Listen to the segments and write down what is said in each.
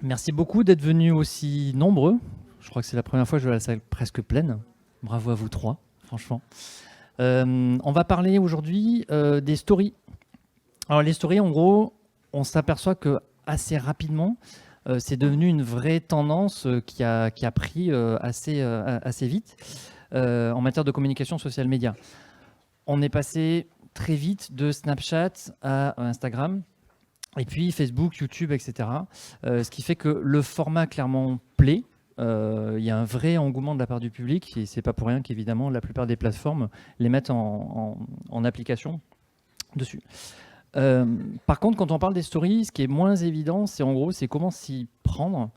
Merci beaucoup d'être venus aussi nombreux. Je crois que c'est la première fois que je vois la salle presque pleine. Bravo à vous trois, franchement. On va parler aujourd'hui des stories. Alors les stories, en gros, on s'aperçoit que assez rapidement, c'est devenu une vraie tendance qui a pris assez vite en matière de communication social média. On est passé très vite de Snapchat à Instagram, et puis Facebook, YouTube, etc. Ce qui fait que le format clairement plaît. Il y a un vrai engouement de la part du public, et c'est pas pour rien qu'évidemment la plupart des plateformes les mettent en application dessus. Par contre, quand on parle des stories, ce qui est moins évident, c'est en gros, c'est comment s'y prendre,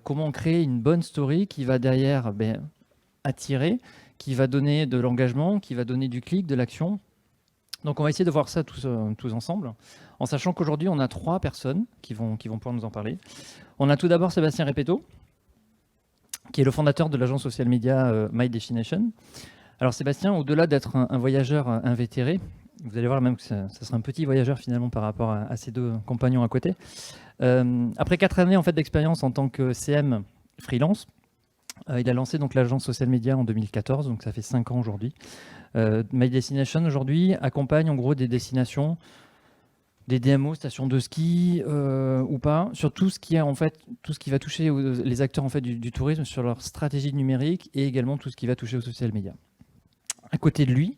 comment créer une bonne story qui va derrière attirer, qui va donner de l'engagement, qui va donner du clic, de l'action. Donc on va essayer de voir ça tous ensemble, en sachant qu'aujourd'hui on a 3 personnes qui vont pouvoir nous en parler. On a tout d'abord Sébastien Repetto, qui est le fondateur de l'agence social media My Destination. Alors Sébastien, au-delà d'être un voyageur invétéré, vous allez voir même que ça sera un petit voyageur finalement par rapport à ses 2 compagnons à côté. Après 4 années en fait, d'expérience en tant que CM freelance, il a lancé donc l'agence social media en 2014, donc ça fait 5 ans aujourd'hui. My Destination aujourd'hui accompagne en gros des destinations, des DMO, stations de ski ou pas, sur tout ce qui est en fait tout ce qui va toucher les acteurs en fait du tourisme sur leur stratégie numérique et également tout ce qui va toucher aux social media. À côté de lui,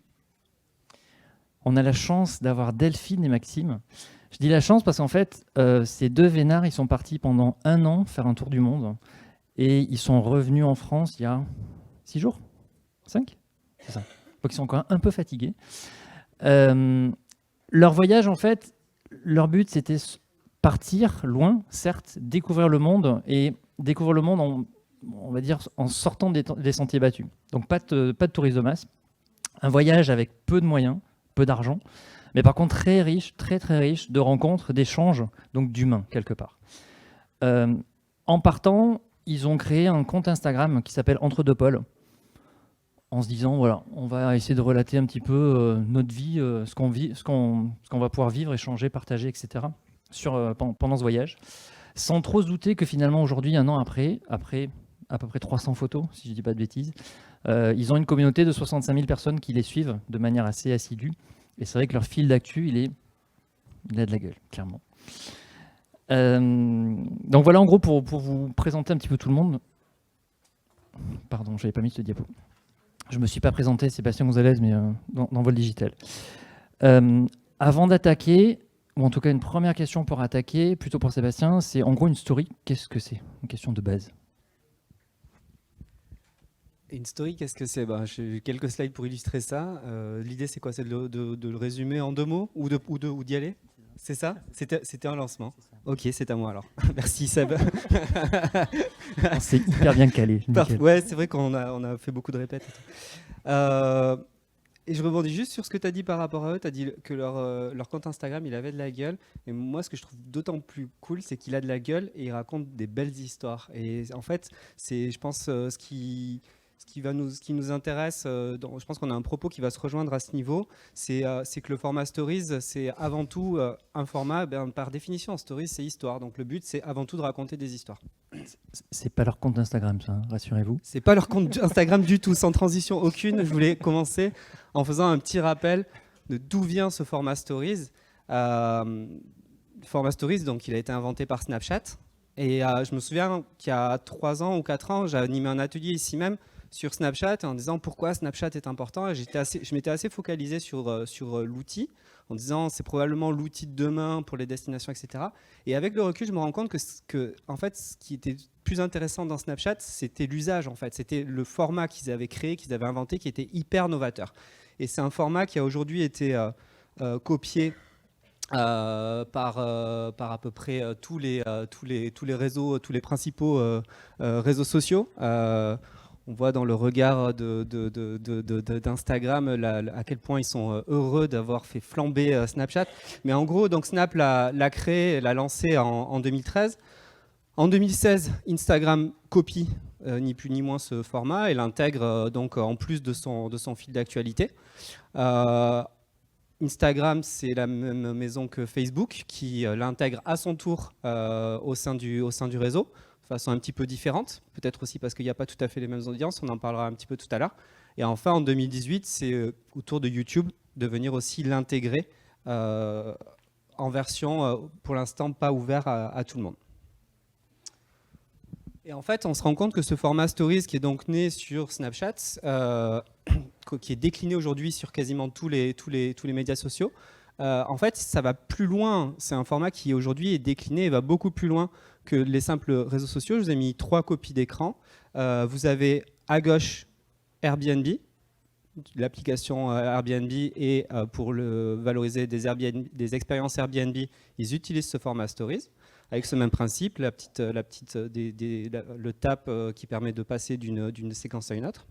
on a la chance d'avoir Delphine et Maxime. Je dis la chance parce qu'en fait, ces 2 vénards, ils sont partis pendant 1 an faire un tour du monde et ils sont revenus en France il y a 6 jours 5 C'est ça. Donc ils sont encore un peu fatigués. Leur voyage, en fait, leur but, c'était partir loin, certes, découvrir le monde, et découvrir le monde, on va dire, en sortant des sentiers battus. Donc pas de tourisme de masse. Un voyage avec peu de moyens, peu d'argent, mais par contre très riche, très très riche de rencontres, d'échanges, donc d'humains, quelque part. En partant, ils ont créé un compte Instagram qui s'appelle Entre deux pôles, en se disant, voilà, on va essayer de relater un petit peu notre vie, ce qu'on va pouvoir vivre, échanger, partager, etc. Pendant ce voyage, sans trop se douter que finalement, aujourd'hui, 1 an après à peu près 300 photos, si je ne dis pas de bêtises, ils ont une communauté de 65 000 personnes qui les suivent de manière assez assidue. Et c'est vrai que leur fil d'actu, il a de la gueule, clairement. Donc voilà, en gros, pour vous présenter un petit peu tout le monde. Pardon, je n'avais pas mis ce diapo. Je ne me suis pas présenté, Sébastien Gonzalez, mais dans Vol Digital. Avant d'attaquer, ou en tout cas une première question pour attaquer, plutôt pour Sébastien, c'est en gros une story. Qu'est-ce que c'est? Une question de base. Une story, qu'est-ce que c'est? J'ai quelques slides pour illustrer ça. L'idée, c'est quoi? C'est de le résumer en 2 mots ou d'y aller? C'est ça? C'était un lancement. Ok, c'est à moi alors. Merci Seb. On s'est hyper bien calé. Ouais, c'est vrai qu'on a fait beaucoup de répètes. Et je rebondis juste sur ce que tu as dit par rapport à eux. Tu as dit que leur compte Instagram, il avait de la gueule. Et moi, ce que je trouve d'autant plus cool, c'est qu'il a de la gueule et il raconte des belles histoires. Et en fait, c'est, je pense, ce qui nous intéresse, je pense qu'on a un propos qui va se rejoindre à ce niveau, c'est que le format Stories, c'est avant tout un format, par définition, en Stories, c'est histoire. Donc le but, c'est avant tout de raconter des histoires. C'est pas leur compte Instagram, ça, rassurez-vous. C'est pas leur compte Instagram du tout, sans transition aucune. Je voulais commencer en faisant un petit rappel de d'où vient ce format Stories. Format Stories, donc, il a été inventé par Snapchat. Et je me souviens qu'il y a 3 ans ou 4 ans, j'ai animé un atelier ici même sur Snapchat en disant pourquoi Snapchat est important. Et je m'étais assez focalisé sur l'outil, en disant c'est probablement l'outil de demain pour les destinations, etc. Et avec le recul, je me rends compte que en fait, ce qui était plus intéressant dans Snapchat, c'était l'usage. En fait, c'était le format qu'ils avaient créé, qu'ils avaient inventé, qui était hyper novateur. Et c'est un format qui a aujourd'hui été copié par à peu près tous les réseaux, tous les principaux réseaux sociaux. On voit dans le regard d'Instagram à quel point ils sont heureux d'avoir fait flamber Snapchat. Mais en gros, donc Snap l'a créé, l'a lancé en 2013. En 2016, Instagram copie ni plus ni moins ce format et l'intègre donc en plus de son fil d'actualité. Instagram, c'est la même maison que Facebook, qui l'intègre à son tour au sein du réseau, de façon un petit peu différente, peut-être aussi parce qu'il n'y a pas tout à fait les mêmes audiences, on en parlera un petit peu tout à l'heure. Et enfin, en 2018, c'est au tour de YouTube de venir aussi l'intégrer en version, pour l'instant, pas ouvert à tout le monde. Et en fait, on se rend compte que ce format Stories, qui est donc né sur Snapchat, qui est décliné aujourd'hui sur quasiment tous les médias sociaux, en fait, ça va plus loin. C'est un format qui aujourd'hui est décliné et va beaucoup plus loin que les simples réseaux sociaux. Je vous ai mis 3 copies d'écran. Vous avez à gauche Airbnb, l'application Airbnb, et pour valoriser des expériences Airbnb, ils utilisent ce format Stories. Avec ce même principe, le tap qui permet de passer d'une séquence à une autre.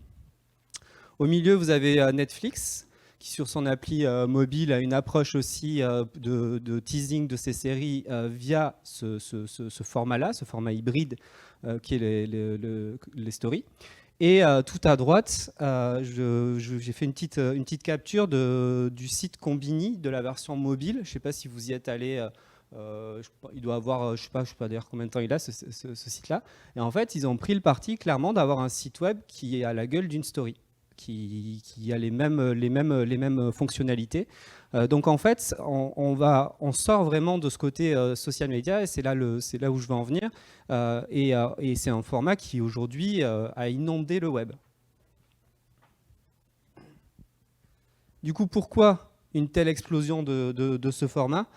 Au milieu, vous avez Netflix, qui sur son appli mobile a une approche aussi de teasing de ses séries via ce format-là, ce format hybride qui est les stories. Et tout à droite, j'ai fait une petite capture du site Combini, de la version mobile. Je ne sais pas si vous y êtes allé. Il doit avoir, je sais pas d'ailleurs combien de temps il a ce site-là. Et en fait, ils ont pris le parti clairement d'avoir un site web qui est à la gueule d'une story, qui a les mêmes fonctionnalités. Donc en fait, on sort vraiment de ce côté social media, et c'est là où je veux en venir. Et c'est un format qui aujourd'hui a inondé le web. Du coup, pourquoi une telle explosion de ce format ?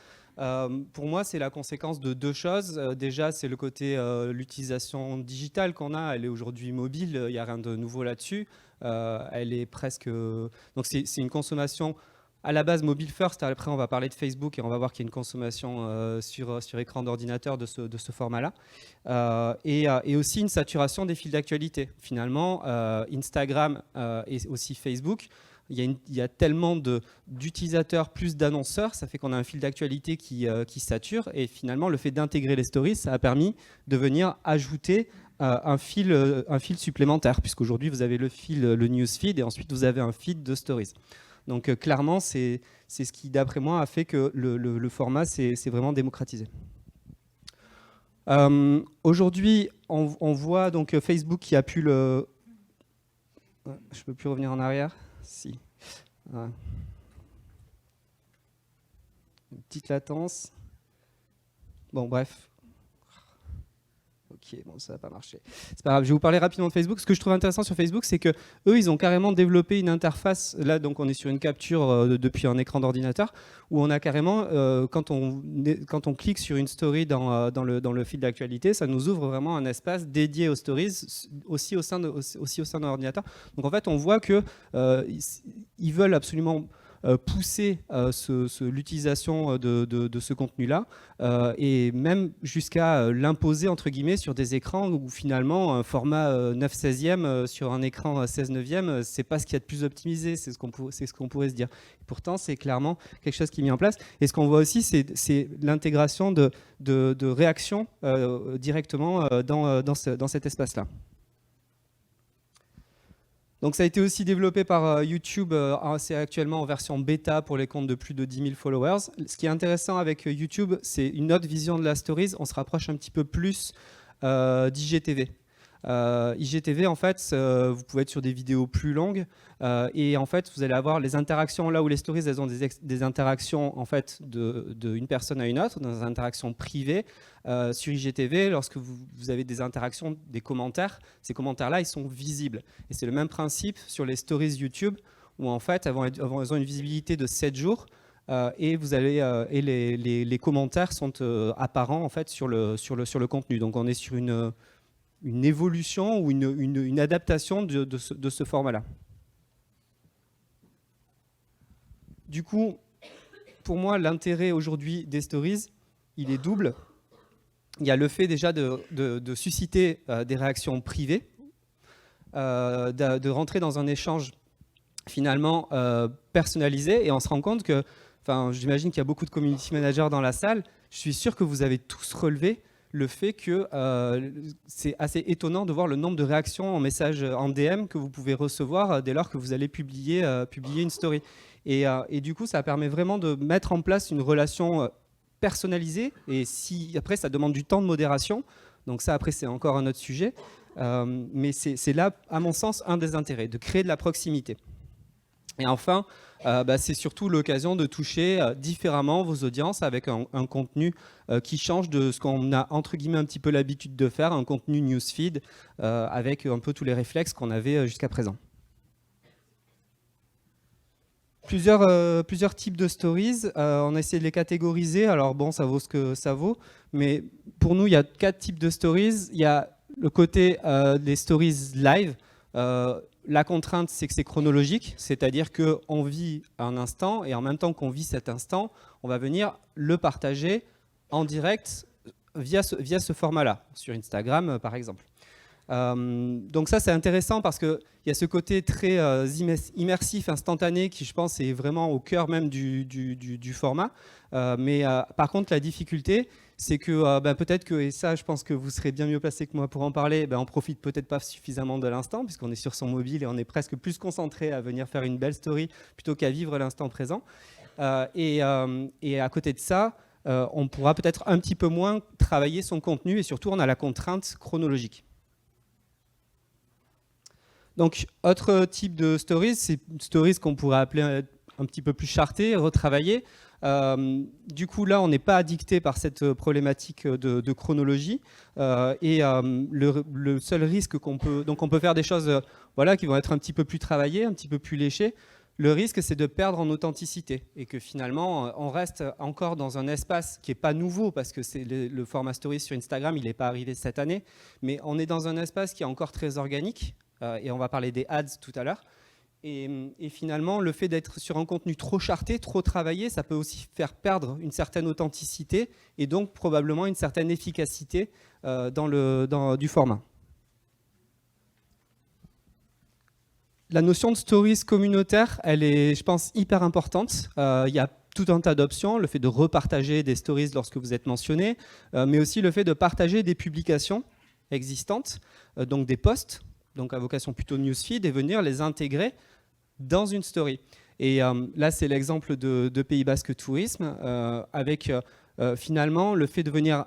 Pour moi, c'est la conséquence de 2 choses. Déjà, c'est le côté l'utilisation digitale qu'on a. Elle est aujourd'hui mobile, il n'y a rien de nouveau là-dessus. Elle est presque... Donc c'est une consommation à la base mobile first. Après, on va parler de Facebook et on va voir qu'il y a une consommation sur écran d'ordinateur de ce format-là. Et aussi une saturation des fils d'actualité. Finalement, Instagram et aussi Facebook, il y a tellement d'utilisateurs plus d'annonceurs, ça fait qu'on a un fil d'actualité qui sature, et finalement le fait d'intégrer les stories, ça a permis de venir ajouter un fil supplémentaire, puisqu'aujourd'hui vous avez le newsfeed et ensuite vous avez un feed de stories. Donc clairement c'est ce qui d'après moi a fait que le format s'est vraiment démocratisé. Aujourd'hui on voit donc Facebook qui a pu le... Je ne peux plus revenir en arrière. Si. Voilà. Une petite latence. Bon, bref. Ok, bon, ça va pas marcher. C'est pas grave, je vais vous parler rapidement de Facebook. Ce que je trouve intéressant sur Facebook, c'est que eux, ils ont carrément développé une interface. Là, donc, on est sur une capture depuis un écran d'ordinateur, où on a carrément, quand on clique sur une story dans le fil d'actualité, ça nous ouvre vraiment un espace dédié aux stories, aussi au sein de l'ordinateur. Donc, en fait, on voit que ils veulent absolument pousser l'utilisation de ce contenu-là, et même jusqu'à l'imposer entre guillemets sur des écrans où finalement un format 9/16e sur un écran 16/9e, c'est pas ce qu'il y a de plus optimisé, c'est ce qu'on pourrait se dire. Et pourtant, c'est clairement quelque chose qui est mis en place. Et ce qu'on voit aussi, c'est l'intégration de réactions directement dans cet espace-là. Donc ça a été aussi développé par YouTube, c'est actuellement en version bêta pour les comptes de plus de 10 000 followers. Ce qui est intéressant avec YouTube, c'est une autre vision de la stories, on se rapproche un petit peu plus d'IGTV. IGTV, en fait, vous pouvez être sur des vidéos plus longues et en fait, vous allez avoir les interactions là où les stories, elles ont des interactions en fait d'une personne à une autre, dans des interactions privées. Sur IGTV, lorsque vous avez des interactions, des commentaires, ces commentaires-là, ils sont visibles. Et c'est le même principe sur les stories YouTube, où en fait, elles ont une visibilité de 7 jours. Et vous allez et les commentaires sont apparents en fait sur le contenu. Donc on est sur une évolution ou une adaptation de ce format-là. Du coup, pour moi, l'intérêt aujourd'hui des stories, il est double. Il y a le fait déjà de susciter des réactions privées, de rentrer dans un échange finalement personnalisé, et on se rend compte que, j'imagine qu'il y a beaucoup de community managers dans la salle, je suis sûr que vous avez tous relevé le fait que c'est assez étonnant de voir le nombre de réactions en message en DM que vous pouvez recevoir dès lors que vous allez publier une story. Et du coup, ça permet vraiment de mettre en place une relation personnalisée. Et si après, ça demande du temps de modération. Donc ça, après, c'est encore un autre sujet. Mais c'est là, à mon sens, un des intérêts, de créer de la proximité. Et enfin, c'est surtout l'occasion de toucher différemment vos audiences avec un contenu qui change de ce qu'on a entre guillemets un petit peu l'habitude de faire, un contenu newsfeed avec un peu tous les réflexes qu'on avait jusqu'à présent. Plusieurs types de stories, on a essayé de les catégoriser, alors bon, ça vaut ce que ça vaut, mais pour nous, il y a 4 types de stories. Il y a le côté des stories live. La contrainte, c'est que c'est chronologique, c'est-à-dire qu'on vit un instant et en même temps qu'on vit cet instant, on va venir le partager en direct via ce format-là, sur Instagram par exemple. Donc ça, c'est intéressant parce qu'il y a ce côté très immersif, instantané qui, je pense, est vraiment au cœur même du format. Mais par contre, la difficulté, c'est que peut-être que, et ça je pense que vous serez bien mieux placé que moi pour en parler, on profite peut-être pas suffisamment de l'instant puisqu'on est sur son mobile et on est presque plus concentré à venir faire une belle story plutôt qu'à vivre l'instant présent. Et à côté de ça, on pourra peut-être un petit peu moins travailler son contenu et surtout on a la contrainte chronologique. Donc autre type de stories, c'est stories qu'on pourrait appeler un petit peu plus chartées, retravaillées. Du coup, là, on n'est pas addicté par cette problématique de chronologie. Le seul risque qu'on peut... Donc, on peut faire des choses qui vont être un petit peu plus travaillées, un petit peu plus léchées. Le risque, c'est de perdre en authenticité et que finalement, on reste encore dans un espace qui n'est pas nouveau parce que c'est le format Stories sur Instagram, il n'est pas arrivé cette année. Mais on est dans un espace qui est encore très organique et on va parler des ads tout à l'heure. Et finalement, le fait d'être sur un contenu trop charté, trop travaillé, ça peut aussi faire perdre une certaine authenticité et donc probablement une certaine efficacité du format. La notion de stories communautaire, elle est, je pense, hyper importante. Il y a tout un tas d'options, le fait de repartager des stories lorsque vous êtes mentionné, mais aussi le fait de partager des publications existantes, donc des posts, donc à vocation plutôt newsfeed, et venir les intégrer dans une story. Et là, c'est l'exemple de Pays Basque Tourisme, avec finalement le fait de venir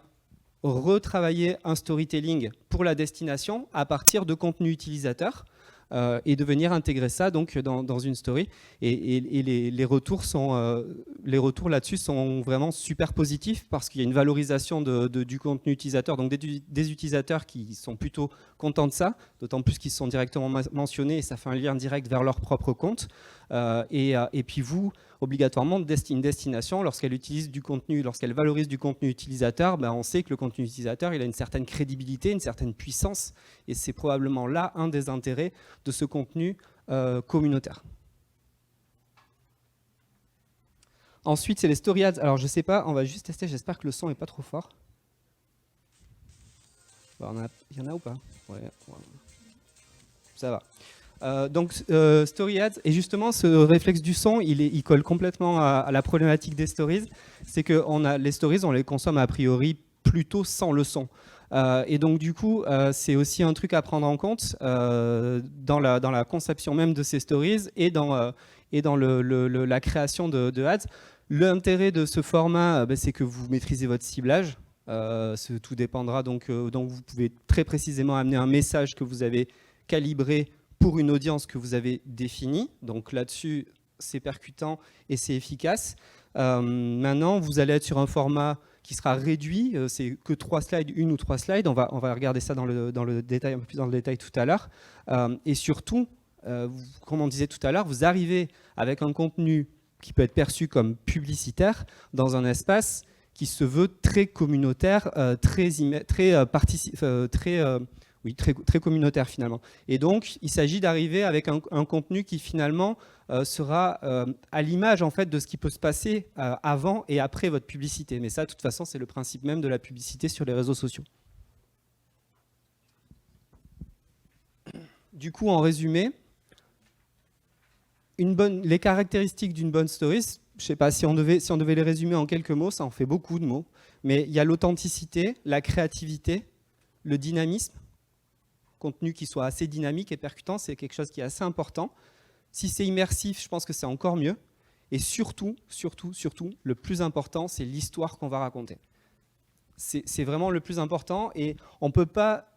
retravailler un storytelling pour la destination à partir de contenu utilisateur et de venir intégrer ça donc dans une story. Et les retours là-dessus sont vraiment super positifs parce qu'il y a une valorisation du contenu utilisateur, donc des utilisateurs qui sont plutôt contents de ça, d'autant plus qu'ils sont directement mentionnés et ça fait un lien direct vers leur propre compte. Et puis vous, obligatoirement, une destination, lorsqu'elle utilise du contenu, lorsqu'elle valorise du contenu utilisateur, on sait que le contenu utilisateur, il a une certaine crédibilité, une certaine puissance, et c'est probablement là un des intérêts de ce contenu communautaire. Ensuite, c'est les story ads. Alors, je sais pas, on va juste tester, j'espère que le son n'est pas trop fort. Il y en a ou pas? Ouais, ça va. Donc Story Ads, et justement ce réflexe du son, il colle complètement à la problématique des stories, c'est que les stories, on les consomme a priori plutôt sans le son. Et donc du coup, c'est aussi un truc à prendre en compte dans la conception même de ces stories et dans la création de ads. L'intérêt de ce format, c'est que vous maîtrisez votre ciblage. Tout dépendra donc vous pouvez très précisément amener un message que vous avez calibré pour une audience que vous avez définie. Donc là-dessus, c'est percutant et c'est efficace. Maintenant, vous allez être sur un format qui sera réduit. C'est que 3 slides, 1 ou 3 slides. On va regarder ça dans le détail, un peu plus dans le détail tout à l'heure. Et surtout, comme on disait tout à l'heure, vous arrivez avec un contenu qui peut être perçu comme publicitaire dans un espace qui se veut très communautaire, très communautaire finalement. Et donc, il s'agit d'arriver avec un contenu qui finalement sera à l'image en fait de ce qui peut se passer avant et après votre publicité. Mais ça, de toute façon, c'est le principe même de la publicité sur les réseaux sociaux. Du coup, en résumé, les caractéristiques d'une bonne story, je ne sais pas si on devait les résumer en quelques mots, ça en fait beaucoup de mots, mais il y a l'authenticité, la créativité, le dynamisme. Contenu qui soit assez dynamique et percutant, c'est quelque chose qui est assez important. Si c'est immersif, je pense que c'est encore mieux. Et surtout, le plus important, c'est l'histoire qu'on va raconter. C'est vraiment le plus important et on ne peut pas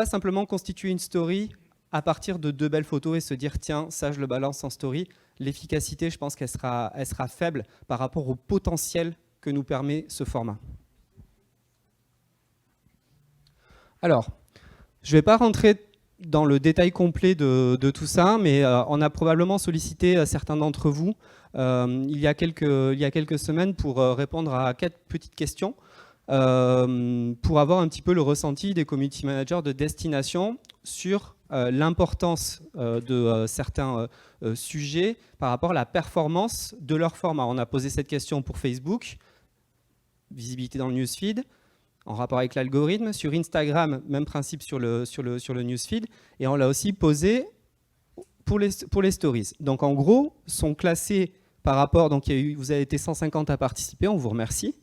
simplement constituer une story à partir de 2 belles photos et se dire tiens, ça je le balance en story. L'efficacité, je pense qu'elle sera faible par rapport au potentiel que nous permet ce format. Alors, je ne vais pas rentrer dans le détail complet de tout ça, mais on a probablement sollicité certains d'entre vous il y a quelques semaines pour répondre à 4 petites questions, pour avoir un petit peu le ressenti des community managers de destination sur l'importance de certains sujets par rapport à la performance de leur format. On a posé cette question pour Facebook, visibilité dans le newsfeed, en rapport avec l'algorithme. Sur Instagram, même principe sur le newsfeed. Et on l'a aussi posé pour les stories. Donc en gros, sont classés par rapport, donc vous avez été 150 à participer, on vous remercie.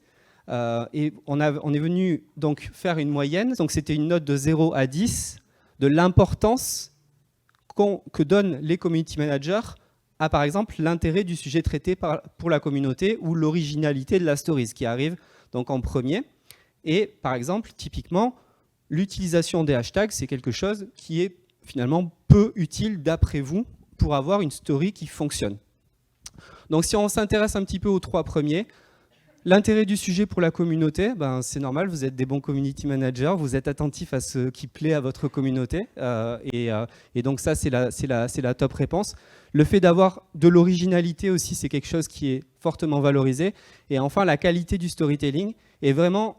Et on est venu donc faire une moyenne, donc c'était une note de 0 à 10 de l'importance que donnent les community managers à, par exemple, l'intérêt du sujet traité pour la communauté ou l'originalité de la stories qui arrive donc en premier. Et par exemple, typiquement, l'utilisation des hashtags, c'est quelque chose qui est finalement peu utile d'après vous pour avoir une story qui fonctionne. Donc si on s'intéresse un petit peu aux 3 premiers, l'intérêt du sujet pour la communauté, c'est normal, vous êtes des bons community managers, vous êtes attentifs à ce qui plaît à votre communauté, et donc ça c'est la top réponse. Le fait d'avoir de l'originalité aussi, c'est quelque chose qui est fortement valorisé. Et enfin, la qualité du storytelling est vraiment...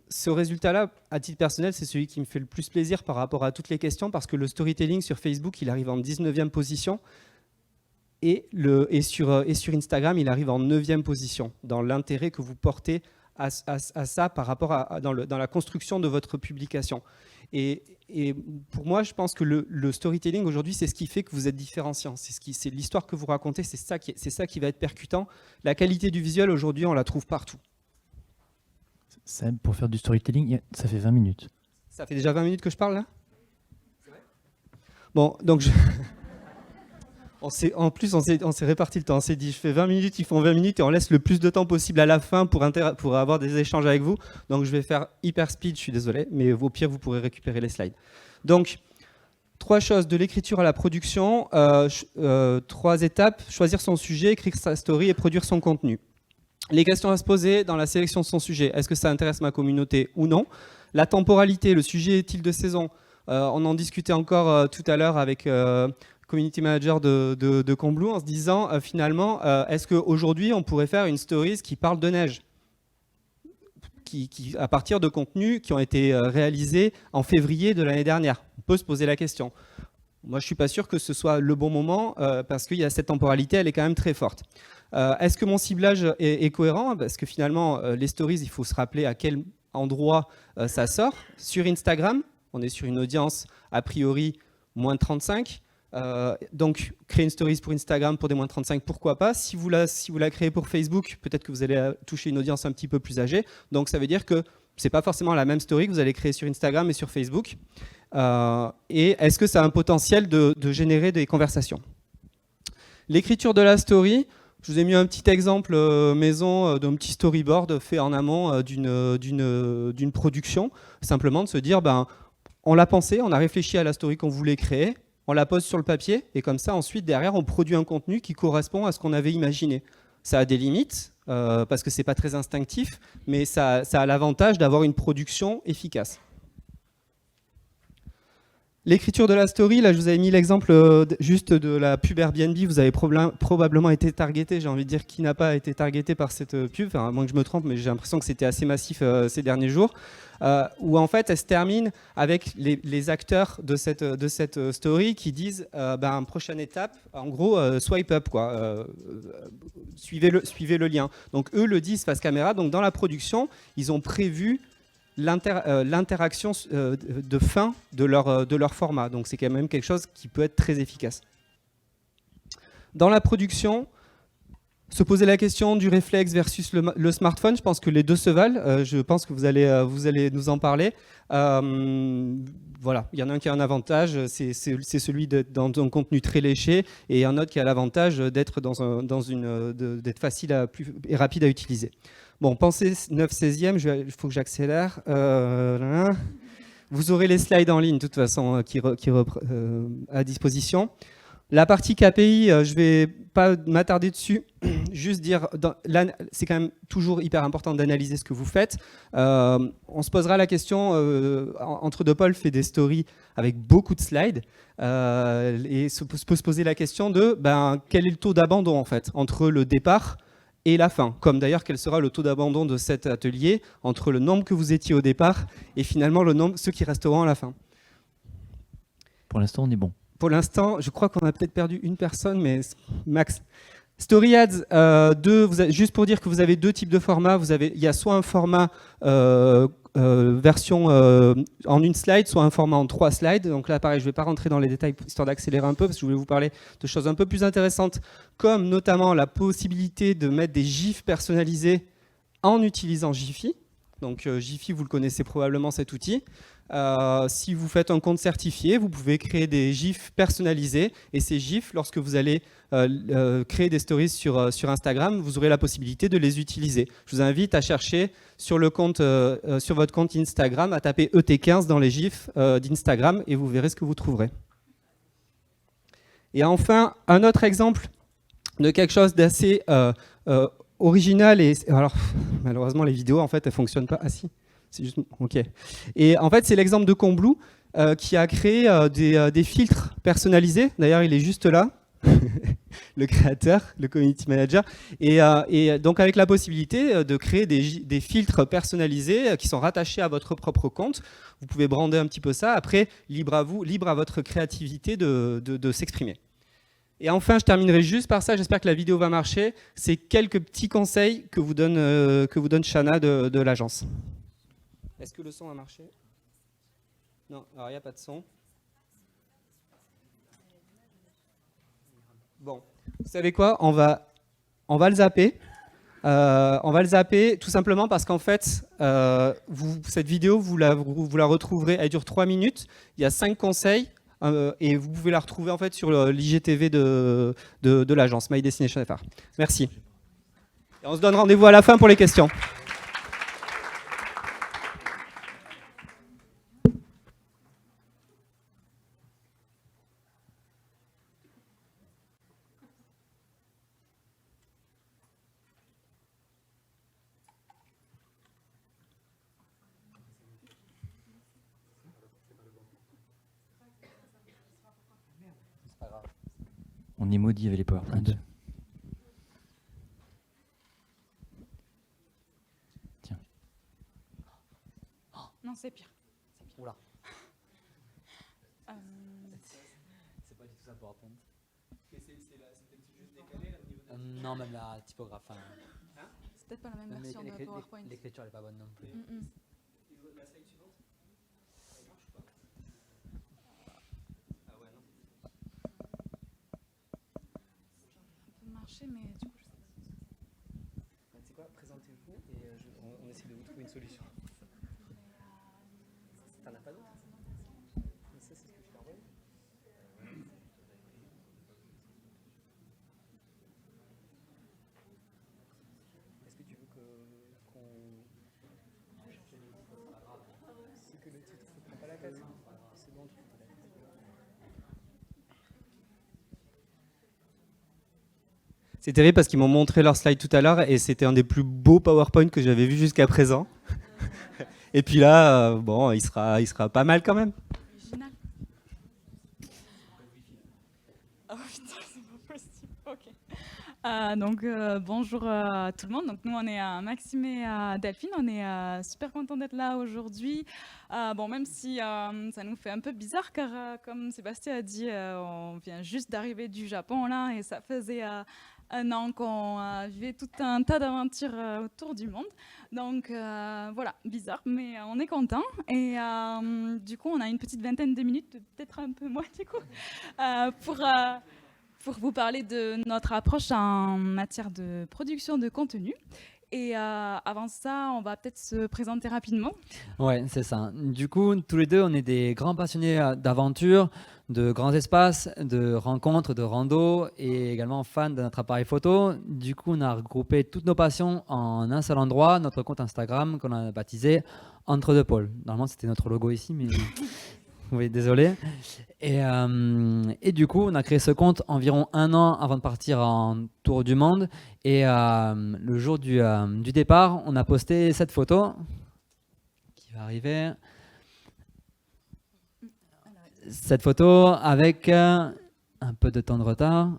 Ce résultat-là, à titre personnel, c'est celui qui me fait le plus plaisir par rapport à toutes les questions, parce que le storytelling sur Facebook, il arrive en 19e position, et sur Instagram, il arrive en 9e position, dans l'intérêt que vous portez à ça par rapport dans la construction de votre publication. Et pour moi, je pense que le storytelling aujourd'hui, c'est ce qui fait que vous êtes différenciant. C'est l'histoire que vous racontez, c'est ça qui va être percutant. La qualité du visuel, aujourd'hui, on la trouve partout. Sam, pour faire du storytelling, ça fait 20 minutes. Ça fait déjà 20 minutes que je parle, là ? Bon, donc en plus, on s'est réparti le temps. On s'est dit, je fais 20 minutes, ils font 20 minutes, et on laisse le plus de temps possible à la fin pour avoir des échanges avec vous. Donc, je vais faire hyper speed, je suis désolé, mais au pire, vous pourrez récupérer les slides. Donc, 3 choses, de l'écriture à la production, 3 étapes, choisir son sujet, écrire sa story et produire son contenu. Les questions à se poser dans la sélection de son sujet. Est-ce que ça intéresse ma communauté ou non? La temporalité, le sujet est-il de saison? On en discutait encore tout à l'heure avec community manager de Combloux en se disant finalement, est-ce qu'aujourd'hui on pourrait faire une stories qui parle de neige à partir de contenus qui ont été réalisés en février de l'année dernière? On peut se poser la question. Moi, je ne suis pas sûr que ce soit le bon moment parce qu'il y a cette temporalité, elle est quand même très forte. Est-ce que mon ciblage est cohérent? Parce que finalement, les stories, il faut se rappeler à quel endroit ça sort. Sur Instagram, on est sur une audience a priori moins de 35. Donc, créer une stories pour Instagram pour des moins de 35, pourquoi pas? Si vous la créez pour Facebook, peut-être que vous allez toucher une audience un petit peu plus âgée. Donc, ça veut dire que ce n'est pas forcément la même story que vous allez créer sur Instagram et sur Facebook. Et est-ce que ça a un potentiel de générer des conversations? L'écriture de la story, je vous ai mis un petit exemple maison d'un petit storyboard fait en amont d'une production. Simplement de se dire, on l'a pensé, on a réfléchi à la story qu'on voulait créer, on la pose sur le papier, et comme ça, ensuite, derrière, on produit un contenu qui correspond à ce qu'on avait imaginé. Ça a des limites, parce que ce n'est pas très instinctif, mais ça a l'avantage d'avoir une production efficace. L'écriture de la story, là je vous avais mis l'exemple juste de la pub Airbnb, vous avez probablement été targeté, j'ai envie de dire qui n'a pas été targeté par cette pub, enfin, à moins que je me trompe, mais j'ai l'impression que c'était assez massif ces derniers jours, où en fait elle se termine avec les acteurs de cette story qui disent prochaine étape, en gros swipe up, quoi, suivez le lien. Donc eux le disent face caméra, donc dans la production, ils ont prévu l'interaction de fin de leur format. Donc c'est quand même quelque chose qui peut être très efficace. Dans la production, Se poser la question du réflexe versus le smartphone, je pense que les deux se valent. Je pense que vous allez nous en parler. Voilà, il y en a un qui a un avantage, c'est celui d'être dans un contenu très léché, et un autre qui a l'avantage d'être d'être facile et rapide à utiliser. Bon, pensée 9/16e, il faut que j'accélère. Vous aurez les slides en ligne, de toute façon, à disposition. La partie KPI, je ne vais pas m'attarder dessus, juste dire, c'est quand même toujours hyper important d'analyser ce que vous faites. On se posera la question, entre deux, Paul fait des stories avec beaucoup de slides, et se peut se poser la question de quel est le taux d'abandon en fait, entre le départ et la fin, comme d'ailleurs quel sera le taux d'abandon de cet atelier entre le nombre que vous étiez au départ et finalement ceux qui resteront à la fin. Pour l'instant, on est bon. Pour l'instant, je crois qu'on a peut-être perdu une personne, mais max. Story Ads, juste pour dire que vous avez deux types de formats. Il y a soit un format version en une slide, soit un format en 3 slides. Donc là, pareil, je ne vais pas rentrer dans les détails, histoire d'accélérer un peu, parce que je voulais vous parler de choses un peu plus intéressantes, comme notamment la possibilité de mettre des GIFs personnalisés en utilisant Jiffy. Donc Jiffy, vous le connaissez probablement, cet outil. Si vous faites un compte certifié, vous pouvez créer des GIFs personnalisés, et ces GIFs, lorsque vous allez créer des stories sur Instagram, vous aurez la possibilité de les utiliser. Je vous invite à chercher sur votre compte Instagram, à taper ET15 dans les GIFs d'Instagram, et vous verrez ce que vous trouverez. Et enfin, un autre exemple de quelque chose d'assez original, et alors malheureusement les vidéos en fait elles fonctionnent pas. Ah si, c'est juste ok. Et en fait c'est l'exemple de Combloux qui a créé des filtres personnalisés. D'ailleurs il est juste là, le créateur, le community manager, et donc avec la possibilité de créer des filtres personnalisés qui sont rattachés à votre propre compte. Vous pouvez brander un petit peu ça. Après, libre à votre créativité de s'exprimer. Et enfin, je terminerai juste par ça, j'espère que la vidéo va marcher. C'est quelques petits conseils que vous donne Shana de l'agence. Est-ce que le son a marché? Non, alors il n'y a pas de son. Bon, vous savez quoi? On va le zapper. On va le zapper tout simplement parce qu'en fait, cette vidéo, vous la retrouverez, elle dure 3 minutes. Il y a 5 conseils. Et vous pouvez la retrouver en fait sur l'IGTV de l'agence My Destination FR. Merci. Et on se donne rendez-vous à la fin pour les questions. On est maudit avec les PowerPoint. Tiens. Non, c'est pire. Oula. C'est pas du tout ça PowerPoint. Non, même la typographe. C'est peut-être pas la même version de PowerPoint. L'écriture n'est pas bonne non plus. La slide suivante? Ça marche ou pas? Ah ouais, non. Ça peut marcher, mais du coup, je sais pas. C'est quoi? Présentez-vous et on essaie de vous trouver une solution. T'en as pas d'autre? Ça, c'est ce que je t'ai envoyé. Est-ce que tu veux qu'on... C'est que le titre ne prend pas la tête. C'est bon, tu prends pas la tête. C'est terrible parce qu'ils m'ont montré leur slide tout à l'heure et c'était un des plus beaux PowerPoint que j'avais vu jusqu'à présent. Et puis là, bon, il sera pas mal quand même. Original. Oh putain, c'est pas possible. Ok. Donc bonjour à tout le monde. Donc nous on est Maxime et Delphine. On est super contents d'être là aujourd'hui. Bon, même si ça nous fait un peu bizarre car comme Sébastien a dit, on vient juste d'arriver du Japon là et ça faisait 1 an qu'on vivait tout un tas d'aventures autour du monde. Donc voilà, bizarre, mais on est content. Et du coup, on a une petite vingtaine de minutes, peut-être un peu moins du coup, pour vous parler de notre approche en matière de production de contenu. Et avant ça, on va peut-être se présenter rapidement. Ouais, c'est ça. Du coup, tous les deux, on est des grands passionnés d'aventure, de grands espaces, de rencontres, de rando et également fans de notre appareil photo. Du coup, on a regroupé toutes nos passions en un seul endroit, notre compte Instagram qu'on a baptisé Entre deux pôles. Normalement, c'était notre logo ici, mais oui, désolé. Et du coup, on a créé ce compte environ 1 an avant de partir en tour du monde. Et le jour du départ, on a posté cette photo qui va arriver. Cette photo avec un peu de temps de retard.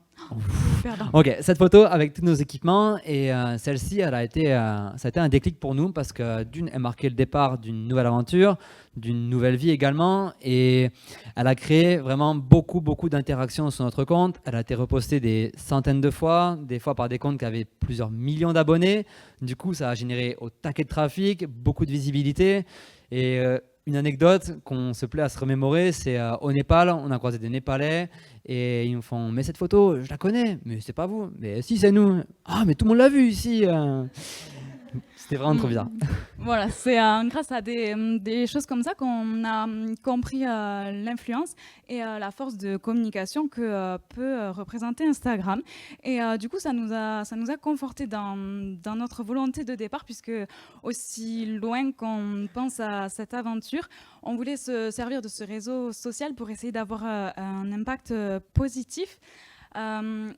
Pardon. Ok, cette photo avec tous nos équipements et celle-ci, ça a été un déclic pour nous parce que d'une, elle marquait le départ d'une nouvelle aventure, d'une nouvelle vie également et elle a créé vraiment beaucoup d'interactions sur notre compte. Elle a été repostée des centaines de fois, des fois par des comptes qui avaient plusieurs millions d'abonnés. Du coup, ça a généré au taquet de trafic, beaucoup de visibilité et une anecdote qu'on se plaît à se remémorer, c'est au Népal, on a croisé des Népalais et ils nous font « mais cette photo, je la connais, mais c'est pas vous ». « Mais si, c'est nous ». « Ah, mais tout le monde l'a vu ici ». C'était vraiment trop bizarre. Voilà, c'est grâce à des choses comme ça qu'on a compris l'influence et la force de communication que peut représenter Instagram. Et du coup, ça nous a conforté dans notre volonté de départ, puisque aussi loin qu'on pense à cette aventure, on voulait se servir de ce réseau social pour essayer d'avoir un impact positif.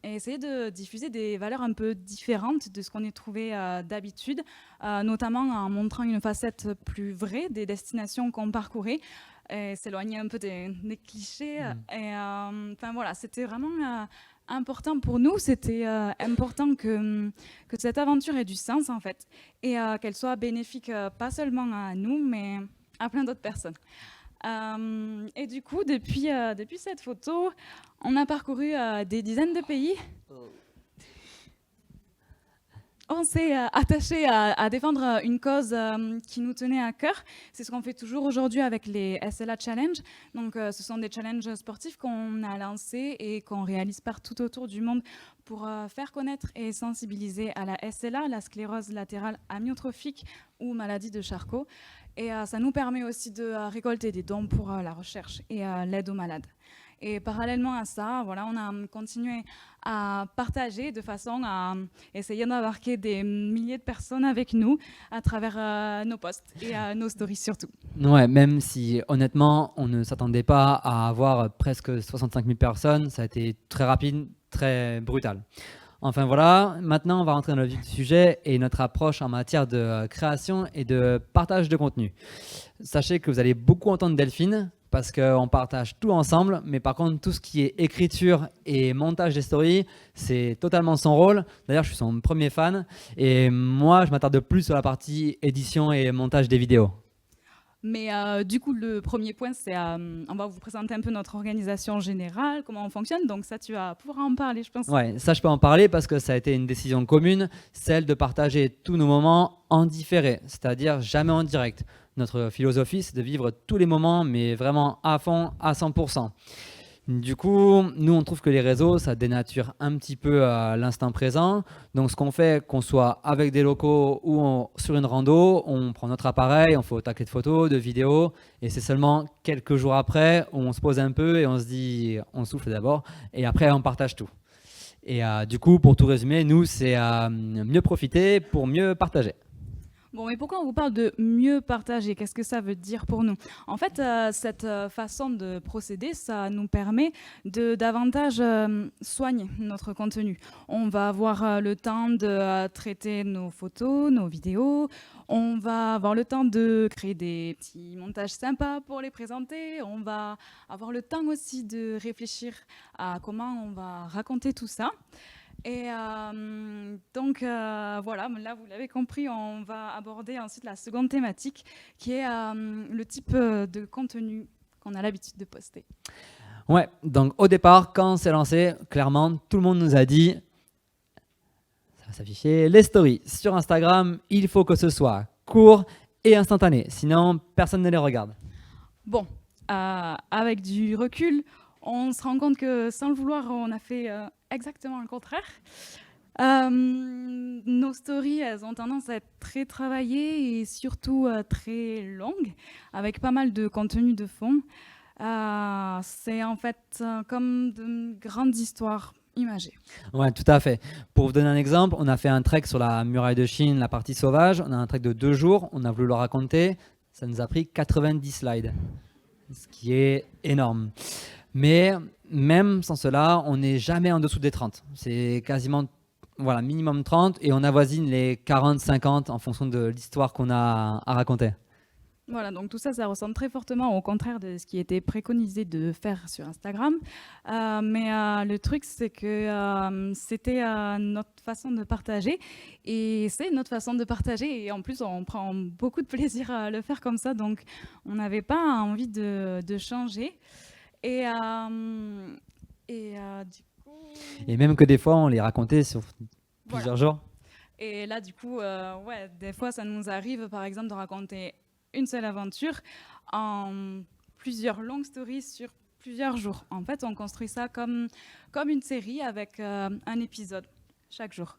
Et essayer de diffuser des valeurs un peu différentes de ce qu'on est trouvé d'habitude, notamment en montrant une facette plus vraie des destinations qu'on parcourait, et s'éloigner un peu des clichés. Et enfin voilà, c'était vraiment important pour nous. C'était important que cette aventure ait du sens en fait, et qu'elle soit bénéfique pas seulement à nous, mais à plein d'autres personnes. Et du coup, depuis cette photo, on a parcouru des dizaines de pays. On s'est attaché à défendre une cause qui nous tenait à cœur. C'est ce qu'on fait toujours aujourd'hui avec les SLA Challenge. Donc, ce sont des challenges sportifs qu'on a lancés et qu'on réalise partout autour du monde pour faire connaître et sensibiliser à la SLA, la sclérose latérale amyotrophique ou maladie de Charcot. Et ça nous permet aussi de récolter des dons pour la recherche et l'aide aux malades. Et parallèlement à ça, voilà, on a continué à partager de façon à essayer d'embarquer des milliers de personnes avec nous à travers nos posts et nos stories surtout. Ouais, même si honnêtement, on ne s'attendait pas à avoir presque 65 000 personnes, ça a été très rapide, très brutal. Enfin voilà, maintenant on va rentrer dans le vif du sujet et notre approche en matière de création et de partage de contenu. Sachez que vous allez beaucoup entendre Delphine parce qu'on partage tout ensemble, mais par contre tout ce qui est écriture et montage des stories, c'est totalement son rôle. D'ailleurs, je suis son premier fan et moi je m'attarde plus sur la partie édition et montage des vidéos. Mais du coup, le premier point, c'est on va vous présenter un peu notre organisation générale, comment on fonctionne. Donc ça, tu vas pouvoir en parler, je pense. Ouais, ça je peux en parler parce que ça a été une décision commune, celle de partager tous nos moments en différé, c'est-à-dire jamais en direct. Notre philosophie, c'est de vivre tous les moments, mais vraiment à fond, à 100%. Du coup, nous, on trouve que les réseaux, ça dénature un petit peu l'instant présent. Donc, ce qu'on fait, qu'on soit avec des locaux ou sur une rando, on prend notre appareil, on fait au taquet de photos, de vidéos, et c'est seulement quelques jours après où on se pose un peu et on se dit, on souffle d'abord, et après, on partage tout. Et du coup, pour tout résumer, nous, c'est mieux profiter pour mieux partager. Bon, mais pourquoi on vous parle de mieux partager? Qu'est-ce que ça veut dire pour nous? En fait, cette façon de procéder, ça nous permet de davantage soigner notre contenu. On va avoir le temps de traiter nos photos, nos vidéos. On va avoir le temps de créer des petits montages sympas pour les présenter. On va avoir le temps aussi de réfléchir à comment on va raconter tout ça. Et donc voilà, là vous l'avez compris, on va aborder ensuite la seconde thématique qui est le type de contenu qu'on a l'habitude de poster. Ouais, donc au départ, quand on s'est lancé, clairement, tout le monde nous a dit, ça va s'afficher, les stories sur Instagram, il faut que ce soit court et instantané, sinon personne ne les regarde. Bon, avec du recul, on se rend compte que sans le vouloir, on a fait exactement le contraire. Nos stories, elles ont tendance à être très travaillées et surtout très longues, avec pas mal de contenu de fond. C'est en fait comme de grandes histoires imagées. Ouais, tout à fait. Pour vous donner un exemple, on a fait un trek sur la muraille de Chine, la partie sauvage. On a un trek de 2 jours. On a voulu le raconter. Ça nous a pris 90 slides, ce qui est énorme. Mais même sans cela, on n'est jamais en dessous des 30. C'est quasiment minimum 30 et on avoisine les 40-50 en fonction de l'histoire qu'on a à raconter. Voilà, donc tout ça, ça ressemble très fortement au contraire de ce qui était préconisé de faire sur Instagram. Mais le truc, c'est que c'était notre façon de partager. Et c'est notre façon de partager. Et en plus, on prend beaucoup de plaisir à le faire comme ça. Donc, on n'avait pas envie de changer. Et du coup... Et même que des fois, on les racontait sur plusieurs jours. Et là, du coup, des fois, ça nous arrive, par exemple, de raconter une seule aventure en plusieurs longues stories sur plusieurs jours. En fait, on construit ça comme une série avec un épisode chaque jour.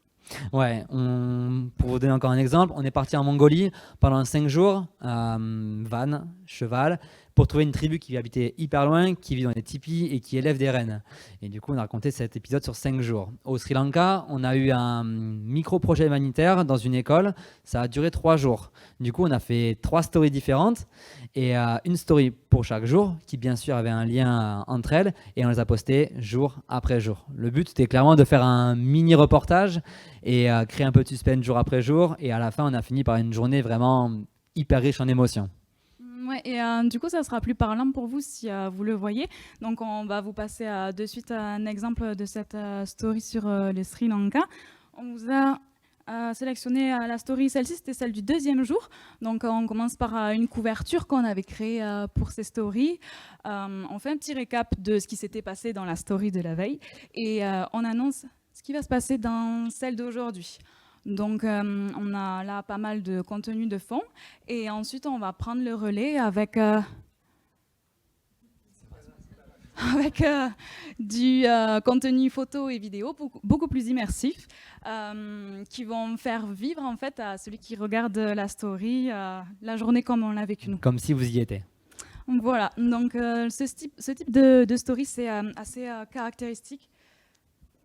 Ouais, pour vous donner encore un exemple, on est parti en Mongolie pendant 5 jours, van, cheval, pour trouver une tribu qui habitait hyper loin, qui vit dans des tipis et qui élève des rennes. Et du coup, on a raconté cet épisode sur 5 jours. Au Sri Lanka, on a eu un micro-projet humanitaire dans une école. Ça a duré 3 jours. Du coup, on a fait 3 stories différentes et une story pour chaque jour, qui bien sûr avait un lien entre elles, et on les a postées jour après jour. Le but, c'était clairement de faire un mini-reportage et créer un peu de suspense jour après jour. Et à la fin, on a fini par une journée vraiment hyper riche en émotions. Ouais, et du coup, ça sera plus parlant pour vous si vous le voyez. Donc, on va vous passer de suite un exemple de cette story sur le Sri Lanka. On vous a sélectionné la story, celle-ci, c'était celle du 2e jour. Donc, on commence par une couverture qu'on avait créée pour ces stories. On fait un petit récap de ce qui s'était passé dans la story de la veille et on annonce ce qui va se passer dans celle d'aujourd'hui. Donc, on a là pas mal de contenu de fond et ensuite, on va prendre le relais avec du contenu photo et vidéo beaucoup plus immersif qui vont faire vivre en fait à celui qui regarde la story la journée comme on l'a vécu nous. Comme si vous y étiez. Voilà, donc ce type de story, c'est assez caractéristique.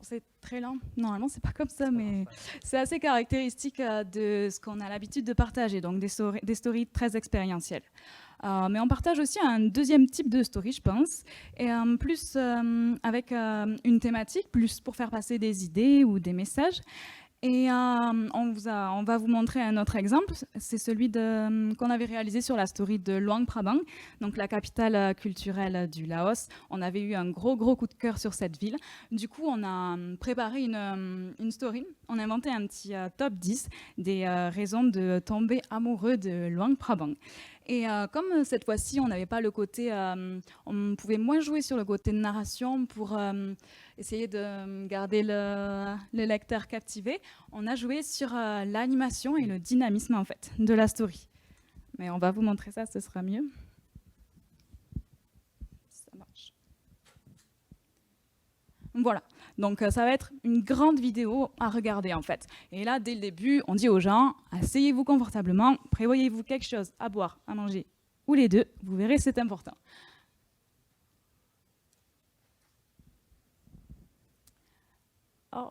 C'est très lent, normalement c'est pas comme ça, mais c'est assez caractéristique de ce qu'on a l'habitude de partager, donc des stories très expérientielles. Mais on partage aussi un deuxième type de story, je pense, et plus avec une thématique, plus pour faire passer des idées ou des messages. Et on va vous montrer un autre exemple, c'est celui qu'on avait réalisé sur la story de Luang Prabang, donc la capitale culturelle du Laos. On avait eu un gros coup de cœur sur cette ville. Du coup, on a préparé une story, on a inventé un petit top 10 des raisons de tomber amoureux de Luang Prabang. Et comme cette fois-ci, on n'avait pas le côté, on pouvait moins jouer sur le côté de narration pour essayer de garder le lecteur captivé, on a joué sur l'animation et le dynamisme en fait de la story. Mais on va vous montrer ça, ce sera mieux. Ça marche. Voilà, donc ça va être une grande vidéo à regarder en fait. Et là, dès le début, on dit aux gens, asseyez-vous confortablement, prévoyez-vous quelque chose à boire, à manger, ou les deux, vous verrez, c'est important. Oh.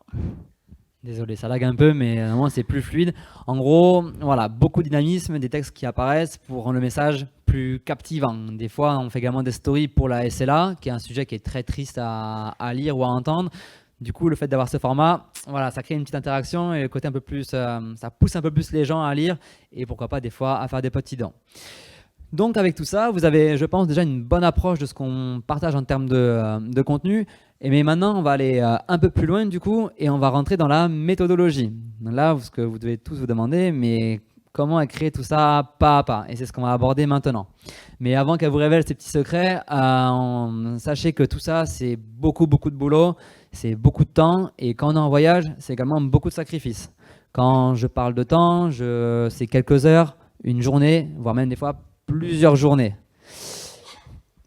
Désolé, ça lag un peu, mais normalement c'est plus fluide. En gros, voilà, beaucoup de dynamisme, des textes qui apparaissent pour rendre le message plus captivant. Des fois, on fait également des stories pour la SLA, qui est un sujet qui est très triste à lire ou à entendre. Du coup, le fait d'avoir ce format, voilà, ça crée une petite interaction et le côté un peu plus, ça pousse un peu plus les gens à lire et pourquoi pas des fois à faire des petits dons. Donc avec tout ça, vous avez, je pense, déjà une bonne approche de ce qu'on partage en termes de contenu. Mais maintenant, on va aller un peu plus loin du coup et on va rentrer dans la méthodologie. Là, ce que vous devez tous vous demander, mais comment créer tout ça pas à pas? Et c'est ce qu'on va aborder maintenant. Mais avant qu'elle vous révèle ces petits secrets, sachez que tout ça, c'est beaucoup de boulot, c'est beaucoup de temps et quand on est en voyage, c'est également beaucoup de sacrifices. Quand je parle de temps, c'est quelques heures, une journée, voire même des fois plusieurs journées.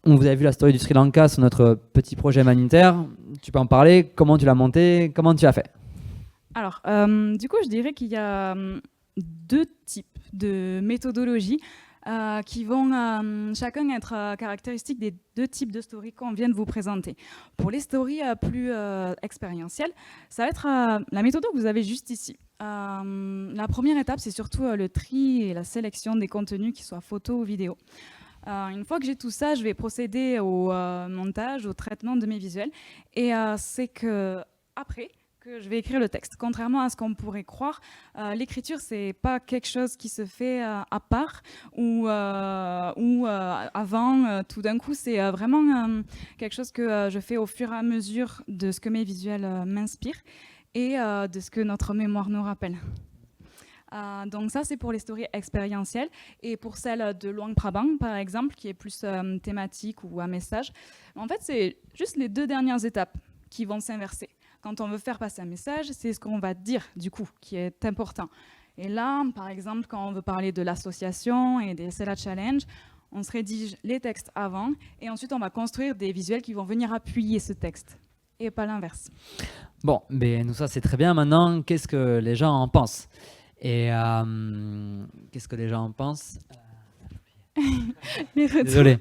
On vous a vu la story du Sri Lanka sur notre petit projet humanitaire. Tu peux en parler? Comment tu l'as monté? Comment tu as fait? Alors, du coup, je dirais qu'il y a deux types de méthodologies qui vont chacun être caractéristiques des deux types de stories qu'on vient de vous présenter. Pour les stories plus expérientielles, ça va être la méthode que vous avez juste ici. La première étape, c'est surtout le tri et la sélection des contenus, qu'ils soient photos ou vidéos. Une fois que j'ai tout ça, je vais procéder au montage, au traitement de mes visuels. Et c'est que après que je vais écrire le texte. Contrairement à ce qu'on pourrait croire, l'écriture, c'est pas quelque chose qui se fait à part ou avant, tout d'un coup. C'est vraiment quelque chose que je fais au fur et à mesure de ce que mes visuels m'inspirent et de ce que notre mémoire nous rappelle. Donc ça, c'est pour les stories expérientielles. Et pour celle de Luang Prabang, par exemple, qui est plus thématique ou un message, en fait, c'est juste les deux dernières étapes qui vont s'inverser. Quand on veut faire passer un message, c'est ce qu'on va dire, du coup, qui est important. Et là, par exemple, quand on veut parler de l'association et des Sela Challenge, on se rédige les textes avant et ensuite on va construire des visuels qui vont venir appuyer ce texte et pas l'inverse. Bon, mais nous ça c'est très bien. Maintenant, qu'est-ce que les gens en pensent? Et qu'est-ce que les gens en pensent? Désolé.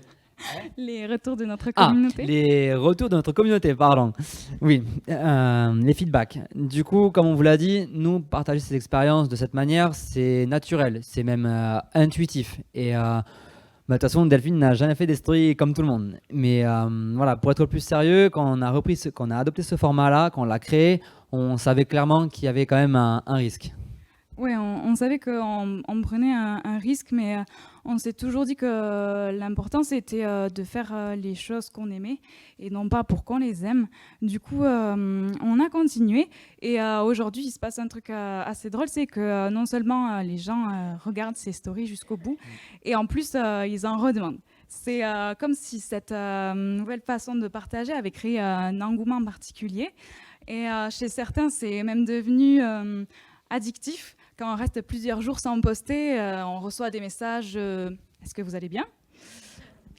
Les retours de notre communauté. Les retours de notre communauté, pardon. Oui, les feedbacks. Du coup, comme on vous l'a dit, nous, partager ces expériences de cette manière, c'est naturel, c'est même intuitif. Et de toute façon, Delphine n'a jamais fait des stories comme tout le monde. Mais voilà, pour être plus sérieux, quand on a adopté ce format-là, quand on l'a créé, on savait clairement qu'il y avait quand même un risque. Oui, on savait qu'on prenait un risque, mais on s'est toujours dit que l'important, c'était de faire les choses qu'on aimait et non pas pour qu'on les aime. Du coup, on a continué et aujourd'hui, il se passe un truc assez drôle, c'est que non seulement les gens regardent ces stories jusqu'au bout, et en plus, ils en redemandent. C'est comme si cette nouvelle façon de partager avait créé un engouement particulier. Et chez certains, c'est même devenu addictif. Quand on reste plusieurs jours sans poster, on reçoit des messages est-ce que vous allez bien?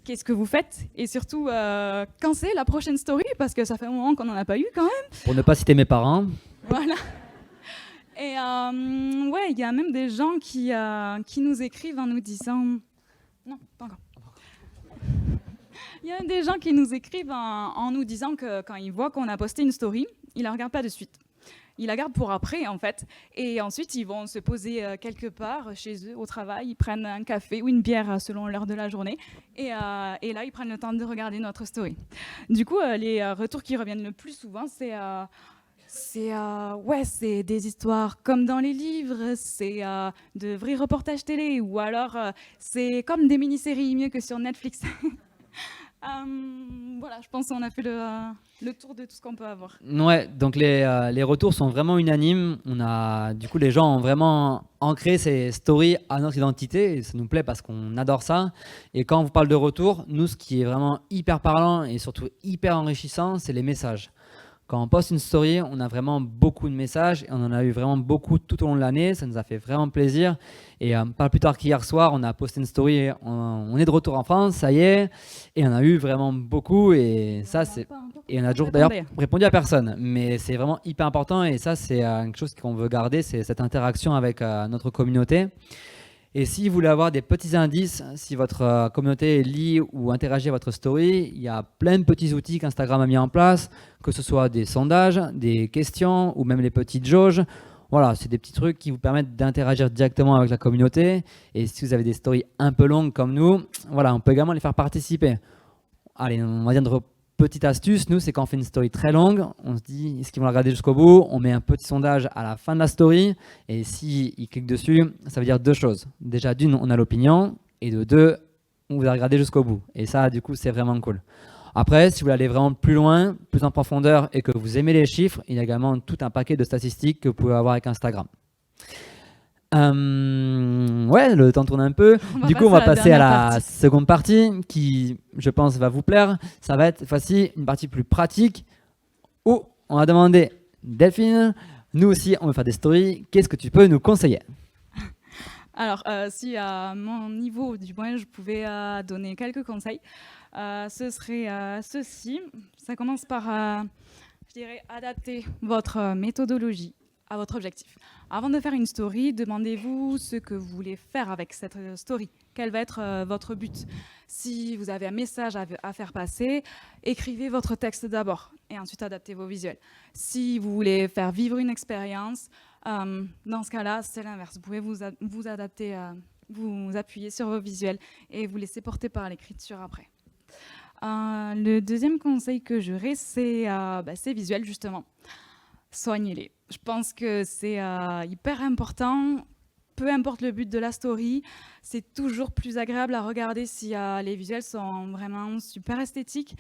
Qu'est-ce que vous faites? Et surtout, quand c'est la prochaine story? Parce que ça fait un moment qu'on n'en a pas eu quand même. Pour ne pas citer mes parents. Voilà. Et ouais, il y a même des gens qui nous écrivent en nous disant... Non, pas encore. Il y a des gens qui nous écrivent en nous disant que quand ils voient qu'on a posté une story, ils la regardent pas de suite. Ils la gardent pour après, en fait. Et ensuite, ils vont se poser quelque part chez eux, au travail. Ils prennent un café ou une bière selon l'heure de la journée. Et là, ils prennent le temps de regarder notre story. Du coup, les retours qui reviennent le plus souvent, c'est des histoires comme dans les livres, c'est de vrais reportages télé, ou alors c'est comme des mini-séries, mieux que sur Netflix. Voilà, je pense qu'on a fait le tour de tout ce qu'on peut avoir. Ouais, donc les retours sont vraiment unanimes. Du coup, les gens ont vraiment ancré ces stories à notre identité et ça nous plaît parce qu'on adore ça. Et quand on vous parle de retour, nous, ce qui est vraiment hyper parlant et surtout hyper enrichissant, c'est les messages. Quand on poste une story, on a vraiment beaucoup de messages et on en a eu vraiment beaucoup tout au long de l'année. Ça nous a fait vraiment plaisir. Et pas plus tard qu'hier soir, on a posté une story. On est de retour en France, ça y est. Et on a eu vraiment beaucoup. Et ça, et on a toujours d'ailleurs répondu à personne. Mais c'est vraiment hyper important. Et ça, c'est quelque chose qu'on veut garder, c'est cette interaction avec notre communauté. Et si vous voulez avoir des petits indices, si votre communauté lit ou interagit à votre story, il y a plein de petits outils qu'Instagram a mis en place, que ce soit des sondages, des questions ou même les petites jauges. Voilà, c'est des petits trucs qui vous permettent d'interagir directement avec la communauté. Et si vous avez des stories un peu longues comme nous, voilà, on peut également les faire participer. Allez, on va dire une petite astuce, nous, c'est quand on fait une story très longue, on se dit, est-ce qu'ils vont la regarder jusqu'au bout? On met un petit sondage à la fin de la story, et s'ils cliquent dessus, ça veut dire deux choses. Déjà, d'une, on a l'opinion, et de deux, on vous a regardé jusqu'au bout. Et ça, du coup, c'est vraiment cool. Après, si vous voulez aller vraiment plus loin, plus en profondeur, et que vous aimez les chiffres, il y a également tout un paquet de statistiques que vous pouvez avoir avec Instagram. Ouais, le temps tourne un peu. Du coup, on va passer à la seconde partie qui, je pense, va vous plaire. Ça va être cette fois-ci une partie plus pratique où on va demander, Delphine, nous aussi, on veut faire des stories. Qu'est-ce que tu peux nous conseiller? Alors, si à mon niveau, du moins, je pouvais donner quelques conseils, ce serait ceci. Ça commence par, je dirais, adapter votre méthodologie à votre objectif. Avant de faire une story, demandez-vous ce que vous voulez faire avec cette story. Quel va être votre but? Si vous avez un message à faire passer, écrivez votre texte d'abord et ensuite adaptez vos visuels. Si vous voulez faire vivre une expérience, dans ce cas-là, c'est l'inverse. Vous pouvez vous adapter, vous appuyer sur vos visuels et vous laisser porter par l'écriture après. Le deuxième conseil que j'aurais, c'est ces visuels, justement. Soignez-les. Je pense que c'est hyper important. Peu importe le but de la story, c'est toujours plus agréable à regarder si les visuels sont vraiment super esthétiques.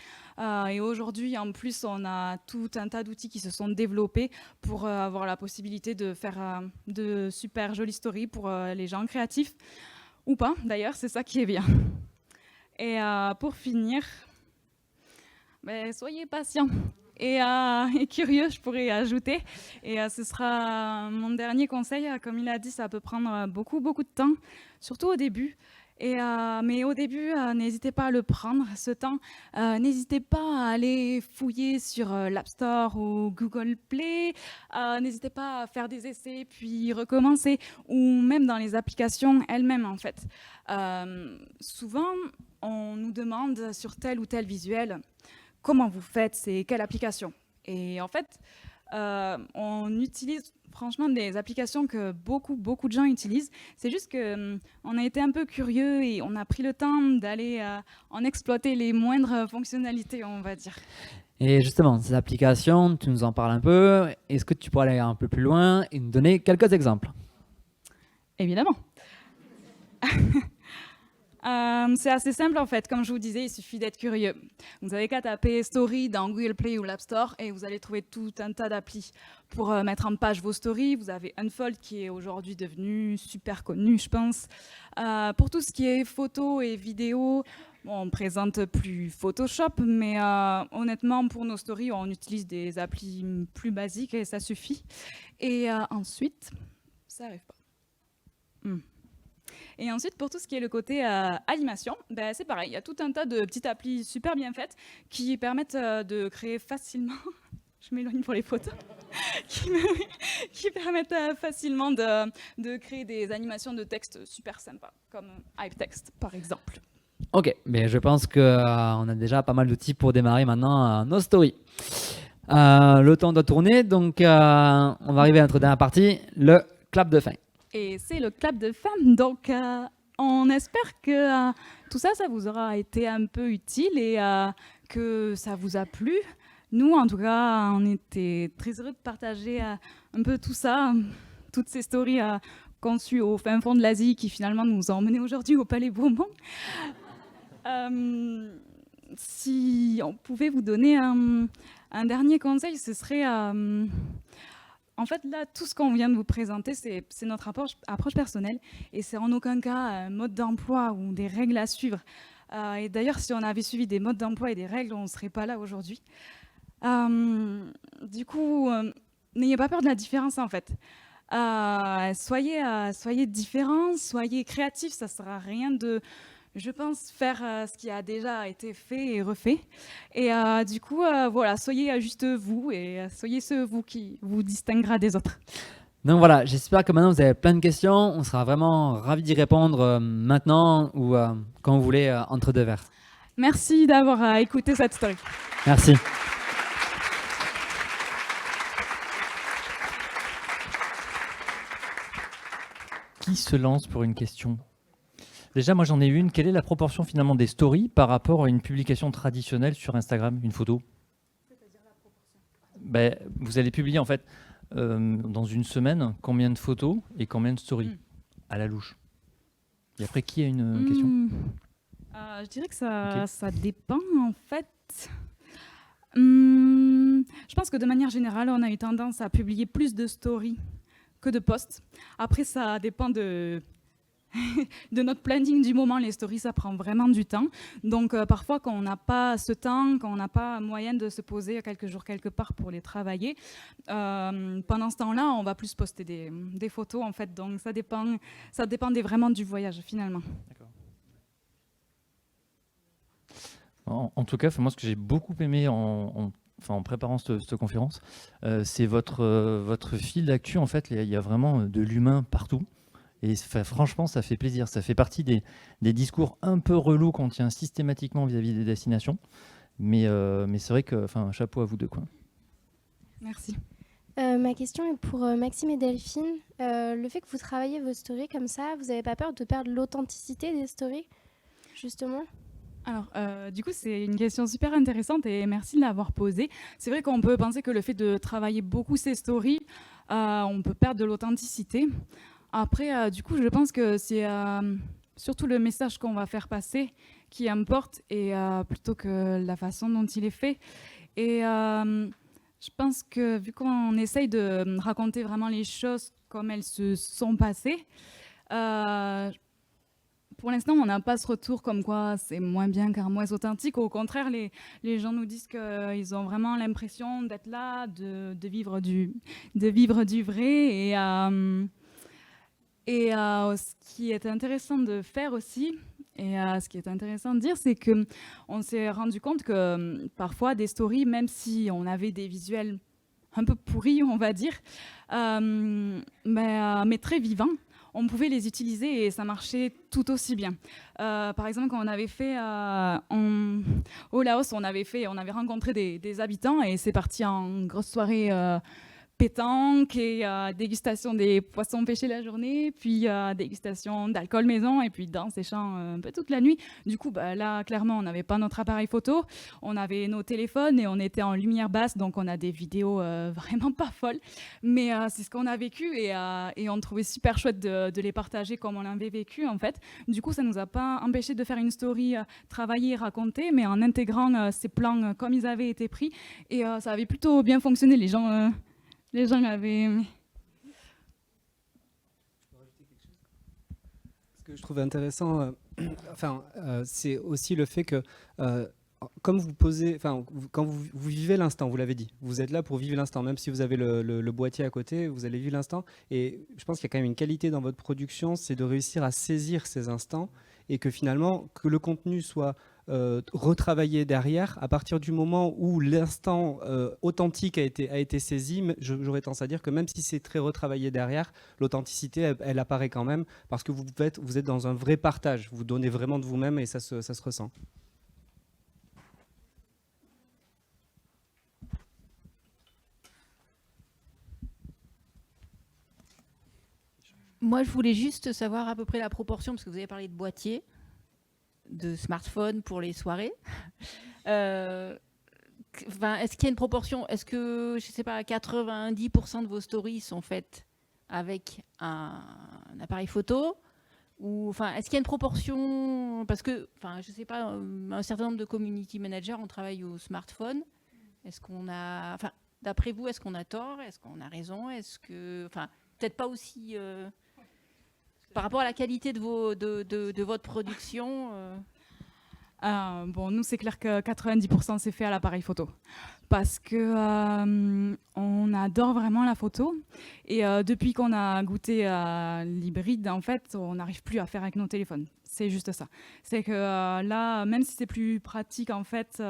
Et aujourd'hui, en plus, on a tout un tas d'outils qui se sont développés pour avoir la possibilité de faire de super jolies stories pour les gens créatifs. Ou pas, d'ailleurs, c'est ça qui est bien. Et pour finir, soyez patients. Et curieux, je pourrais ajouter. Et ce sera mon dernier conseil. Comme il a dit, ça peut prendre beaucoup de temps, surtout au début. Mais au début, n'hésitez pas à le prendre, ce temps. N'hésitez pas à aller fouiller sur l'App Store ou Google Play. N'hésitez pas à faire des essais, puis recommencer. Ou même dans les applications elles-mêmes, en fait. Souvent, on nous demande sur tel ou tel visuel, comment vous faites, c'est quelle application? Et en fait, on utilise franchement des applications que beaucoup de gens utilisent. C'est juste qu'on a été un peu curieux et on a pris le temps d'aller en exploiter les moindres fonctionnalités, on va dire. Et justement, ces applications, tu nous en parles un peu. Est-ce que tu pourrais aller un peu plus loin et nous donner quelques exemples? Évidemment. C'est assez simple en fait, comme je vous disais, il suffit d'être curieux. Vous n'avez qu'à taper Story dans Google Play ou l'App Store et vous allez trouver tout un tas d'applis pour mettre en page vos stories. Vous avez Unfold qui est aujourd'hui devenu super connu, je pense. Pour tout ce qui est photos et vidéos, on ne présente plus Photoshop, mais honnêtement, pour nos stories, on utilise des applis plus basiques et ça suffit. Et ensuite, ça n'arrive pas. Et ensuite, pour tout ce qui est le côté animation, c'est pareil. Il y a tout un tas de petites applis super bien faites qui permettent de créer facilement... Je m'éloigne pour les photos. qui permettent facilement de créer des animations de texte super sympas, comme Hypetext, par exemple. Ok, mais je pense qu'on a déjà pas mal d'outils pour démarrer maintenant nos stories. Le temps doit tourner, donc on va arriver à notre dernière partie, le clap de fin. Et c'est le clap de fin, donc on espère que tout ça, ça vous aura été un peu utile et que ça vous a plu. Nous, en tout cas, on était très heureux de partager un peu tout ça, toutes ces stories conçues au fin fond de l'Asie qui finalement nous ont emmenés aujourd'hui au Palais Bourbon. Si on pouvait vous donner un dernier conseil, ce serait... En fait, là, tout ce qu'on vient de vous présenter, c'est notre approche personnelle et c'est en aucun cas un mode d'emploi ou des règles à suivre. Et d'ailleurs, si on avait suivi des modes d'emploi et des règles, on ne serait pas là aujourd'hui. Du coup, n'ayez pas peur de la différence, en fait. Soyez différents, soyez créatifs, ça ne sert à rien de... Je pense faire ce qui a déjà été fait et refait. Et du coup, voilà, soyez juste vous et soyez ce vous qui vous distinguera des autres. Donc voilà, j'espère que maintenant vous avez plein de questions. On sera vraiment ravis d'y répondre maintenant ou quand vous voulez entre deux verres. Merci d'avoir écouté cette story. Merci. Qui se lance pour une question ? Déjà, moi j'en ai une. Quelle est la proportion finalement des stories par rapport à une publication traditionnelle sur Instagram, une photo ? C'est-à-dire la proportion ? Vous allez publier en fait dans une semaine combien de photos et combien de stories à la louche. Et après, qui a une question ? Je dirais que ça dépend en fait. Je pense que de manière générale, on a eu tendance à publier plus de stories que de posts. Après, ça dépend de de notre planning du moment. Les stories, ça prend vraiment du temps. Donc parfois, quand on n'a pas ce temps, quand on n'a pas moyen de se poser quelques jours quelque part pour les travailler, pendant ce temps-là, on va plus poster des photos en fait. Donc ça dépend vraiment du voyage finalement. En tout cas, moi, ce que j'ai beaucoup aimé en préparant cette conférence, c'est votre fil d'actu. En fait, il y a vraiment de l'humain partout. Et franchement, ça fait plaisir. Ça fait partie des discours un peu relous qu'on tient systématiquement vis-à-vis des destinations. Mais c'est vrai que, chapeau à vous deux, quoi. Merci. Ma question est pour Maxime et Delphine. Le fait que vous travaillez vos stories comme ça, vous n'avez pas peur de perdre l'authenticité des stories, justement ? Alors, du coup, c'est une question super intéressante et merci de l'avoir posée. C'est vrai qu'on peut penser que le fait de travailler beaucoup ces stories, on peut perdre de l'authenticité. Après, du coup, je pense que c'est surtout le message qu'on va faire passer qui importe et plutôt que la façon dont il est fait. Et je pense que vu qu'on essaye de raconter vraiment les choses comme elles se sont passées, pour l'instant, on n'a pas ce retour comme quoi c'est moins bien car moins authentique. Au contraire, les gens nous disent qu'ils ont vraiment l'impression d'être là, de vivre du vrai. Et ce qui est intéressant de faire aussi, et ce qui est intéressant de dire, c'est qu'on s'est rendu compte que parfois des stories, même si on avait des visuels un peu pourris, on va dire, mais très vivants, on pouvait les utiliser et ça marchait tout aussi bien. Par exemple, quand on avait fait au Laos, on avait rencontré des habitants et c'est parti en grosse soirée pétanque et dégustation des poissons pêchés la journée, puis dégustation d'alcool maison et puis danse et chant un peu toute la nuit. Du coup, là, clairement, on n'avait pas notre appareil photo, on avait nos téléphones et on était en lumière basse, donc on a des vidéos vraiment pas folles. Mais c'est ce qu'on a vécu et on trouvait super chouette de les partager comme on l'avait vécu, en fait. Du coup, ça nous a pas empêché de faire une story travaillée et racontée, mais en intégrant ces plans comme ils avaient été pris. Et ça avait plutôt bien fonctionné. Les gens avaient aimé. Ce que je trouve intéressant, c'est aussi le fait que, comme vous posez, quand vous vivez l'instant, vous l'avez dit, vous êtes là pour vivre l'instant, même si vous avez le boîtier à côté, vous allez vivre l'instant. Et je pense qu'il y a quand même une qualité dans votre production, c'est de réussir à saisir ces instants et que finalement, que le contenu soit retravaillé derrière, à partir du moment où l'instant authentique a été saisi, j'aurais tendance à dire que même si c'est très retravaillé derrière, l'authenticité, elle apparaît quand même, parce que vous êtes dans un vrai partage, vous donnez vraiment de vous-même et ça se ressent. Moi, je voulais juste savoir à peu près la proportion, parce que vous avez parlé de boîtier, de smartphone pour les soirées. Est-ce qu'il y a une proportion? Est-ce que, je ne sais pas, 90% de vos stories sont faites avec un appareil photo? Ou, est-ce qu'il y a une proportion? Parce que, je ne sais pas, un certain nombre de community managers, on travaille au smartphone. Est-ce qu'on a... d'après vous, est-ce qu'on a tort? Est-ce qu'on a raison? Est-ce que... peut-être pas aussi... par rapport à la qualité de votre production nous, c'est clair que 90% c'est fait à l'appareil photo. Parce que on adore vraiment la photo. Et depuis qu'on a goûté à l'hybride, en fait, on n'arrive plus à faire avec nos téléphones. C'est juste ça. C'est que là, même si c'est plus pratique, en fait,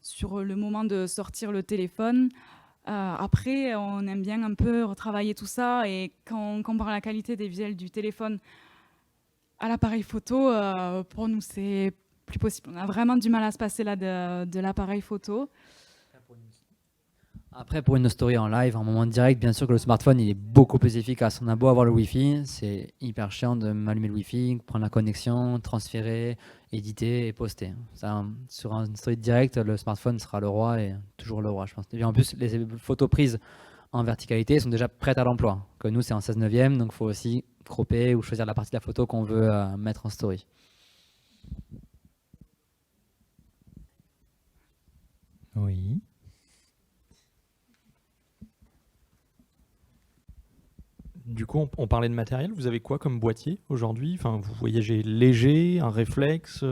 sur le moment de sortir le téléphone, après, on aime bien un peu retravailler tout ça. Et quand on compare la qualité des visuels du téléphone à l'appareil photo, pour nous, c'est plus possible. On a vraiment du mal à se passer là de l'appareil photo. Après, pour une story en live, en moment direct, bien sûr que le smartphone il est beaucoup plus efficace. On a beau avoir le Wi-Fi, c'est hyper chiant de m'allumer le Wi-Fi, prendre la connexion, transférer, éditer et poster. Ça, sur une story direct, le smartphone sera le roi et toujours le roi, je pense. Et en plus, les photos prises en verticalité sont déjà prêtes à l'emploi. Que nous, c'est en 16/9, donc il faut aussi cropper ou choisir la partie de la photo qu'on veut mettre en story. Oui. du coup, on parlait de matériel. Vous avez quoi comme boîtier aujourd'hui? Enfin, vous voyagez léger, un réflexe,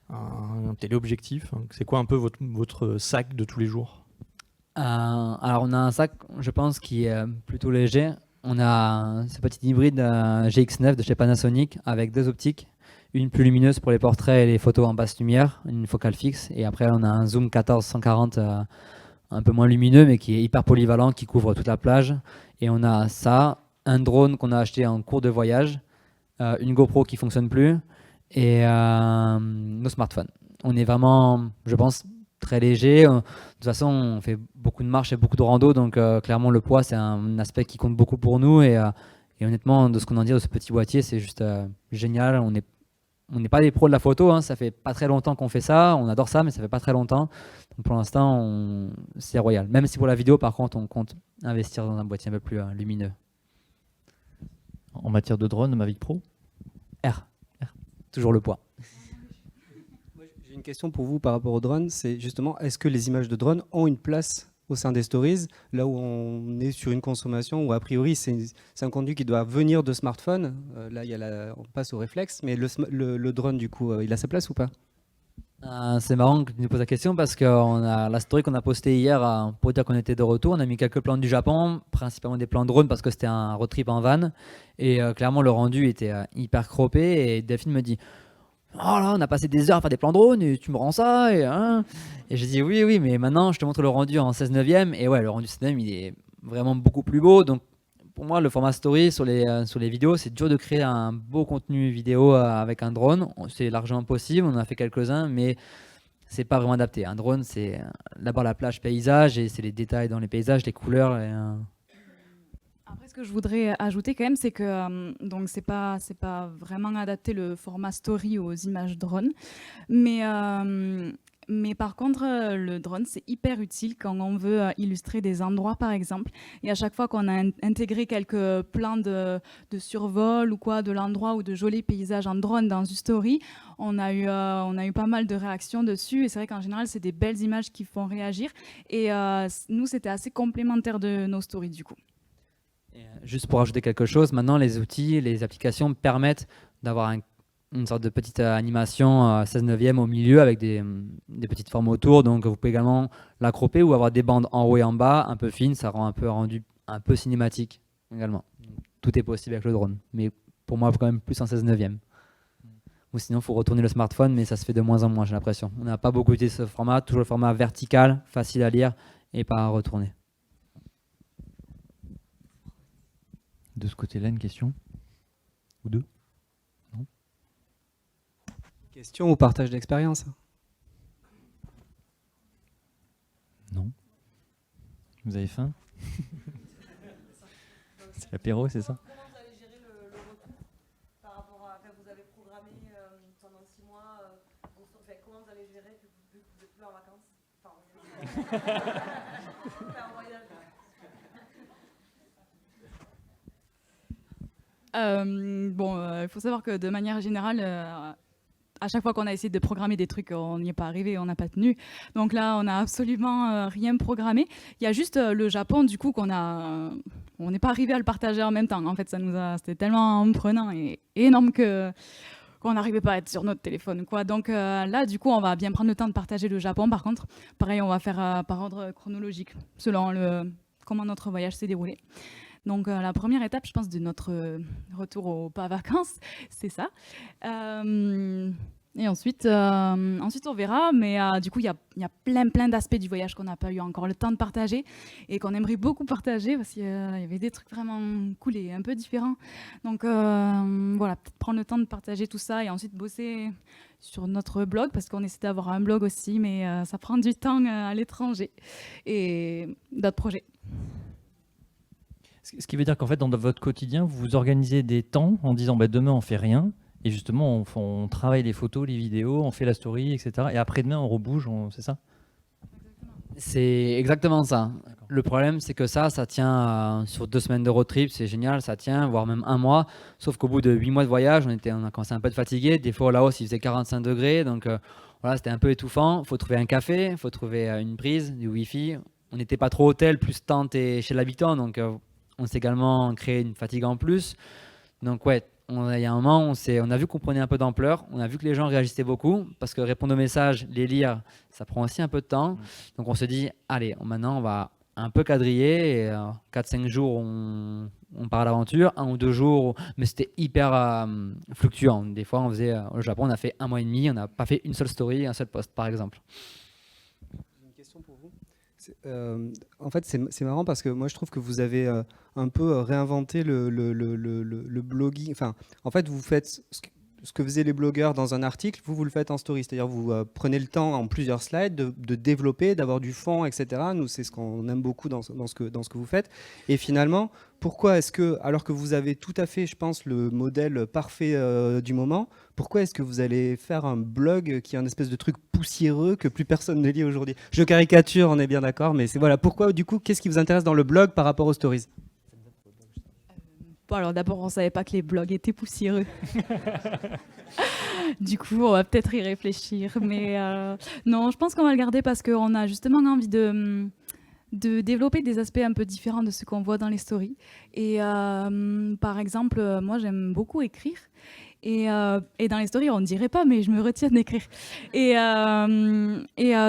un téléobjectif. C'est quoi un peu votre sac de tous les jours? Alors on a un sac, je pense, qui est plutôt léger. On a ce petit hybride GX9 de chez Panasonic avec 2 optiques. Une plus lumineuse pour les portraits et les photos en basse lumière, une focale fixe. Et après, on a un zoom 14-140 un peu moins lumineux, mais qui est hyper polyvalent, qui couvre toute la plage. Et on a ça, un drone qu'on a acheté en cours de voyage, une GoPro qui fonctionne plus, et nos smartphones. On est vraiment, je pense, très léger. De toute façon, on fait beaucoup de marches et beaucoup de rando, donc clairement, le poids, c'est un aspect qui compte beaucoup pour nous. Et honnêtement, de ce qu'on en dit de ce petit boîtier, c'est juste génial. On n'est pas des pros de la photo, hein. Ça fait pas très longtemps qu'on fait ça, on adore ça, mais ça fait pas très longtemps. Donc pour l'instant, c'est royal. Même si pour la vidéo, par contre, on compte investir dans un boîtier un peu plus lumineux. En matière de drone, Mavic Pro? R. Toujours le poids. J'ai une question pour vous par rapport au drone, c'est justement, est-ce que les images de drone ont une place au sein des stories, là où on est sur une consommation où a priori c'est un contenu qui doit venir de smartphone, là on passe au réflexe, mais le drone du coup, il a sa place ou pas? C'est marrant que tu nous poses la question parce que la story qu'on a postée hier pour dire qu'on était de retour, on a mis quelques plans du Japon, principalement des plans drone parce que c'était un road trip en van et clairement le rendu était hyper croppé et Delphine me dit: oh là, on a passé des heures à faire des plans drone et tu me rends ça et j'ai dit oui, mais maintenant je te montre le rendu en 16/9 et ouais, le rendu 16/9 il est vraiment beaucoup plus beau. Donc pour moi, le format story sur les vidéos, c'est dur de créer un beau contenu vidéo avec un drone. C'est largement possible, on en a fait quelques-uns, mais c'est pas vraiment adapté. Un drone, c'est d'abord la plage paysage et c'est les détails dans les paysages, les couleurs. Après, ce que je voudrais ajouter quand même, c'est que donc c'est pas vraiment adapté le format story aux images drone, mais par contre, le drone, c'est hyper utile quand on veut illustrer des endroits, par exemple. Et à chaque fois qu'on a intégré quelques plans de survol ou quoi de l'endroit ou de jolis paysages en drone dans une story, on a eu pas mal de réactions dessus. Et c'est vrai qu'en général, c'est des belles images qui font réagir. Et nous, c'était assez complémentaire de nos stories, du coup. Et juste pour ajouter quelque chose, maintenant, les outils, les applications permettent d'avoir une sorte de petite animation 16/9 au milieu avec des petites formes autour. Donc vous pouvez également l'accroper ou avoir des bandes en haut et en bas un peu fines. Ça rend un peu rendu un peu cinématique également. Tout est possible avec le drone, mais pour moi quand même plus en 16/9. Ou sinon il faut retourner le smartphone, mais ça se fait de moins en moins, j'ai l'impression. On n'a pas beaucoup utilisé ce format, toujours le format vertical, facile à lire et pas à retourner. De ce côté-là, une question? Ou deux? Question ou partage d'expérience? Non. Vous avez faim? C'est l'apéro, c'est ça? Comment vous allez gérer le retour par rapport à quand vous avez programmé pendant 6 mois comment vous allez gérer vu que vous n'êtes plus en vacances? En voyage. Il faut savoir que de manière générale, à chaque fois qu'on a essayé de programmer des trucs, on n'y est pas arrivé, on n'a pas tenu. Donc là, on n'a absolument rien programmé. Il y a juste le Japon, du coup, on n'est pas arrivé à le partager en même temps. En fait, c'était tellement prenant et énorme qu'on n'arrivait pas à être sur notre téléphone, quoi. Donc là, du coup, on va bien prendre le temps de partager le Japon. Par contre, pareil, on va faire par ordre chronologique, selon comment notre voyage s'est déroulé. Donc la première étape, je pense, de notre retour au pas vacances, c'est ça. Et ensuite, on verra. Mais du coup, il y a plein d'aspects du voyage qu'on n'a pas eu encore le temps de partager et qu'on aimerait beaucoup partager parce qu'il y avait des trucs vraiment cool et un peu différents. Donc voilà, peut-être prendre le temps de partager tout ça et ensuite bosser sur notre blog parce qu'on essaie d'avoir un blog aussi, mais ça prend du temps à l'étranger et d'autres projets. Ce qui veut dire qu'en fait, dans votre quotidien, vous vous organisez des temps en disant demain, on fait rien. Et justement, on travaille les photos, les vidéos, on fait la story, etc. Et après-demain, on rebouge, c'est ça? C'est exactement ça. Le problème, c'est que ça tient sur 2 semaines de road trip, c'est génial, ça tient, voire même 1 mois. Sauf qu'au bout de 8 mois de voyage, on a commencé un peu de fatiguer. Des fois, là-haut, il faisait 45 degrés, donc voilà, c'était un peu étouffant. Il faut trouver un café, il faut trouver une prise, du Wi-Fi. On n'était pas trop hôtel, plus tente et chez l'habitant, donc on s'est également créé une fatigue en plus. Donc ouais, il y a un moment, on a vu qu'on prenait un peu d'ampleur, on a vu que les gens réagissaient beaucoup, parce que répondre aux messages, les lire, ça prend aussi un peu de temps. Donc on se dit, allez, maintenant on va un peu quadriller, et 4-5 jours on part à l'aventure, 1 ou 2 jours, mais c'était hyper fluctuant. Des fois, on faisait, au Japon, on a fait 1 mois et demi, on n'a pas fait une seule story, un seul post, par exemple. J'ai une question pour vous. En fait, c'est marrant parce que moi, je trouve que vous avez un peu réinventé le blogging. Enfin, en fait, vous faites ce que faisaient les blogueurs dans un article, vous le faites en story. C'est-à-dire vous prenez le temps en plusieurs slides de développer, d'avoir du fond, etc. Nous, c'est ce qu'on aime beaucoup dans ce que vous faites. Et finalement, pourquoi est-ce que, alors que vous avez tout à fait, je pense, le modèle parfait du moment, pourquoi est-ce que vous allez faire un blog qui est un espèce de truc poussiéreux que plus personne ne lit aujourd'hui? Je caricature, on est bien d'accord, mais c'est voilà. Pourquoi, du coup, qu'est-ce qui vous intéresse dans le blog par rapport aux stories? Bon, alors d'abord, on ne savait pas que les blogs étaient poussiéreux. Du coup, on va peut-être y réfléchir. Mais non, je pense qu'on va le garder parce qu'on a justement envie de développer des aspects un peu différents de ce qu'on voit dans les stories. Et par exemple, moi, j'aime beaucoup écrire. Et dans les stories, on ne dirait pas, mais je me retiens d'écrire. Et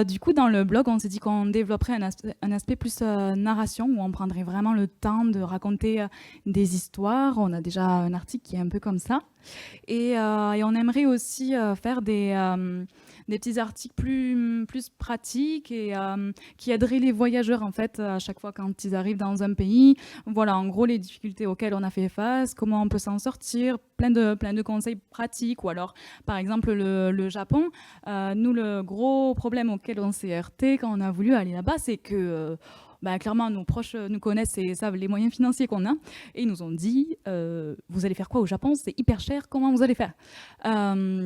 du coup, dans le blog, on s'est dit qu'on développerait un aspect plus narration, où on prendrait vraiment le temps de raconter des histoires. On a déjà un article qui est un peu comme ça. Et on aimerait aussi faire des petits articles plus pratiques et qui aideraient les voyageurs, en fait, à chaque fois quand ils arrivent dans un pays. Voilà, en gros, les difficultés auxquelles on a fait face, comment on peut s'en sortir, plein de conseils pratiques. Ou alors, par exemple, le Japon, nous, le gros problème auquel on s'est heurté quand on a voulu aller là-bas, c'est que clairement, nos proches nous connaissent et savent les moyens financiers qu'on a. Et ils nous ont dit, vous allez faire quoi au Japon? C'est hyper cher, comment vous allez faire?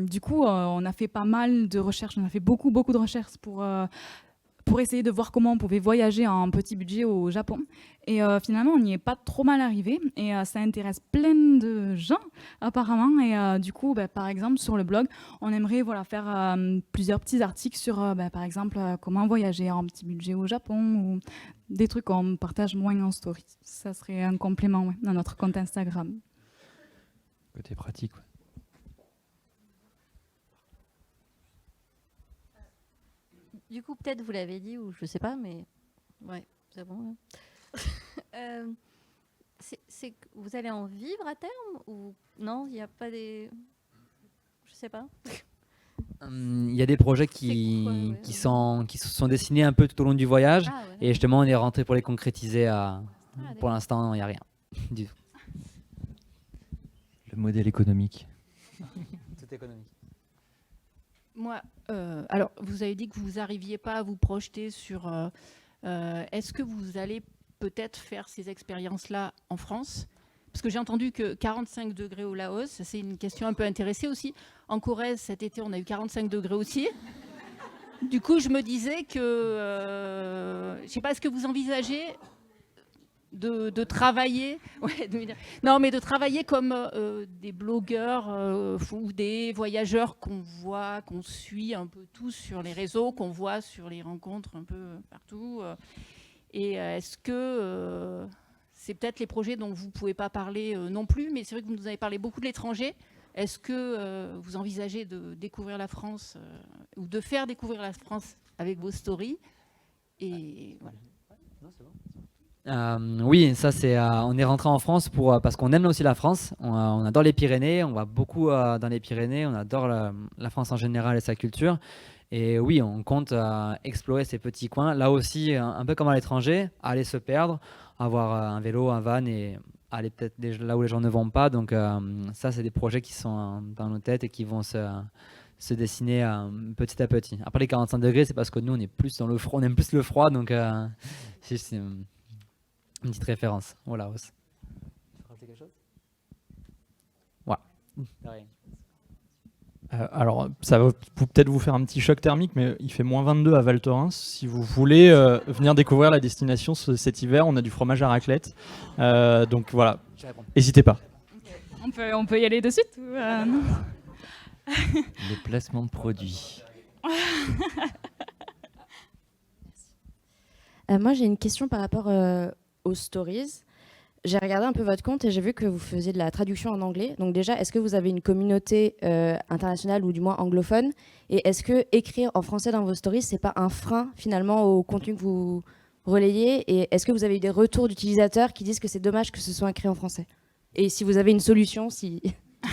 Du coup, on a fait pas mal de recherches, on a fait beaucoup de recherches pour essayer de voir comment on pouvait voyager en petit budget au Japon. Et finalement, on n'y est pas trop mal arrivé. Et ça intéresse plein de gens, apparemment. Et du coup, par exemple, sur le blog, on aimerait faire plusieurs petits articles sur, par exemple, comment voyager en petit budget au Japon, ou des trucs qu'on partage moins en story. Ça serait un complément dans notre compte Instagram. Côté pratique, ouais. Du coup, peut-être vous l'avez dit, ou je sais pas, mais ouais, c'est bon. C'est que vous allez en vivre à terme, ou non? Il n'y a pas des, je sais pas. Il y a des projets qui se sont dessinés un peu tout au long du voyage, et justement on est rentré pour les concrétiser. Pour l'instant, il n'y a rien du tout. Le modèle économique. C'est économique. Moi, alors, vous avez dit que vous n'arriviez pas à vous projeter sur... est-ce que vous allez peut-être faire ces expériences-là en France? Parce que j'ai entendu que 45 degrés au Laos, c'est une question un peu intéressée aussi. En Corrèze, cet été, on a eu 45 degrés aussi. Du coup, je me disais que... je ne sais pas, est-ce que vous envisagez de travailler, non, mais de travailler comme des blogueurs ou des voyageurs qu'on voit, qu'on suit un peu tous sur les réseaux, qu'on voit sur les rencontres un peu partout. Et est-ce que c'est peut-être les projets dont vous ne pouvez pas parler non plus, mais c'est vrai que vous nous avez parlé beaucoup de l'étranger. Est-ce que vous envisagez de découvrir la France ou de faire découvrir la France avec vos stories? Et voilà. Oui, ça c'est. On est rentré en France parce qu'on aime aussi la France. On adore les Pyrénées, on va beaucoup dans les Pyrénées, on adore la France en général et sa culture. Et oui, on compte explorer ces petits coins. Là aussi, un peu comme à l'étranger, aller se perdre, avoir un vélo, un van et aller peut-être là où les gens ne vont pas. Donc ça, c'est des projets qui sont dans nos têtes et qui vont se dessiner petit à petit. Après les 45 degrés, c'est parce que nous, on est plus dans le froid, on aime plus le froid, donc c'est une petite référence au Laos. Rajouter quelque chose? Ouais. Alors, ça va peut-être vous faire un petit choc thermique, mais il fait moins 22 à Val Thorens. Si vous voulez venir découvrir la destination cet hiver, on a du fromage à raclette. Donc voilà, n'hésitez pas. On peut y aller de suite ou, non? Le placement de produits. Moi, j'ai une question par rapport aux stories. j'ai regardé un peu votre compte et j'ai vu que vous faisiez de la traduction en anglais. Donc déjà, est-ce que vous avez une communauté internationale ou du moins anglophone? Et est-ce que écrire en français dans vos stories, c'est pas un frein finalement au contenu que vous relayez? Et est-ce que vous avez eu des retours d'utilisateurs qui disent que c'est dommage que ce soit écrit en français? Et si vous avez une solution, si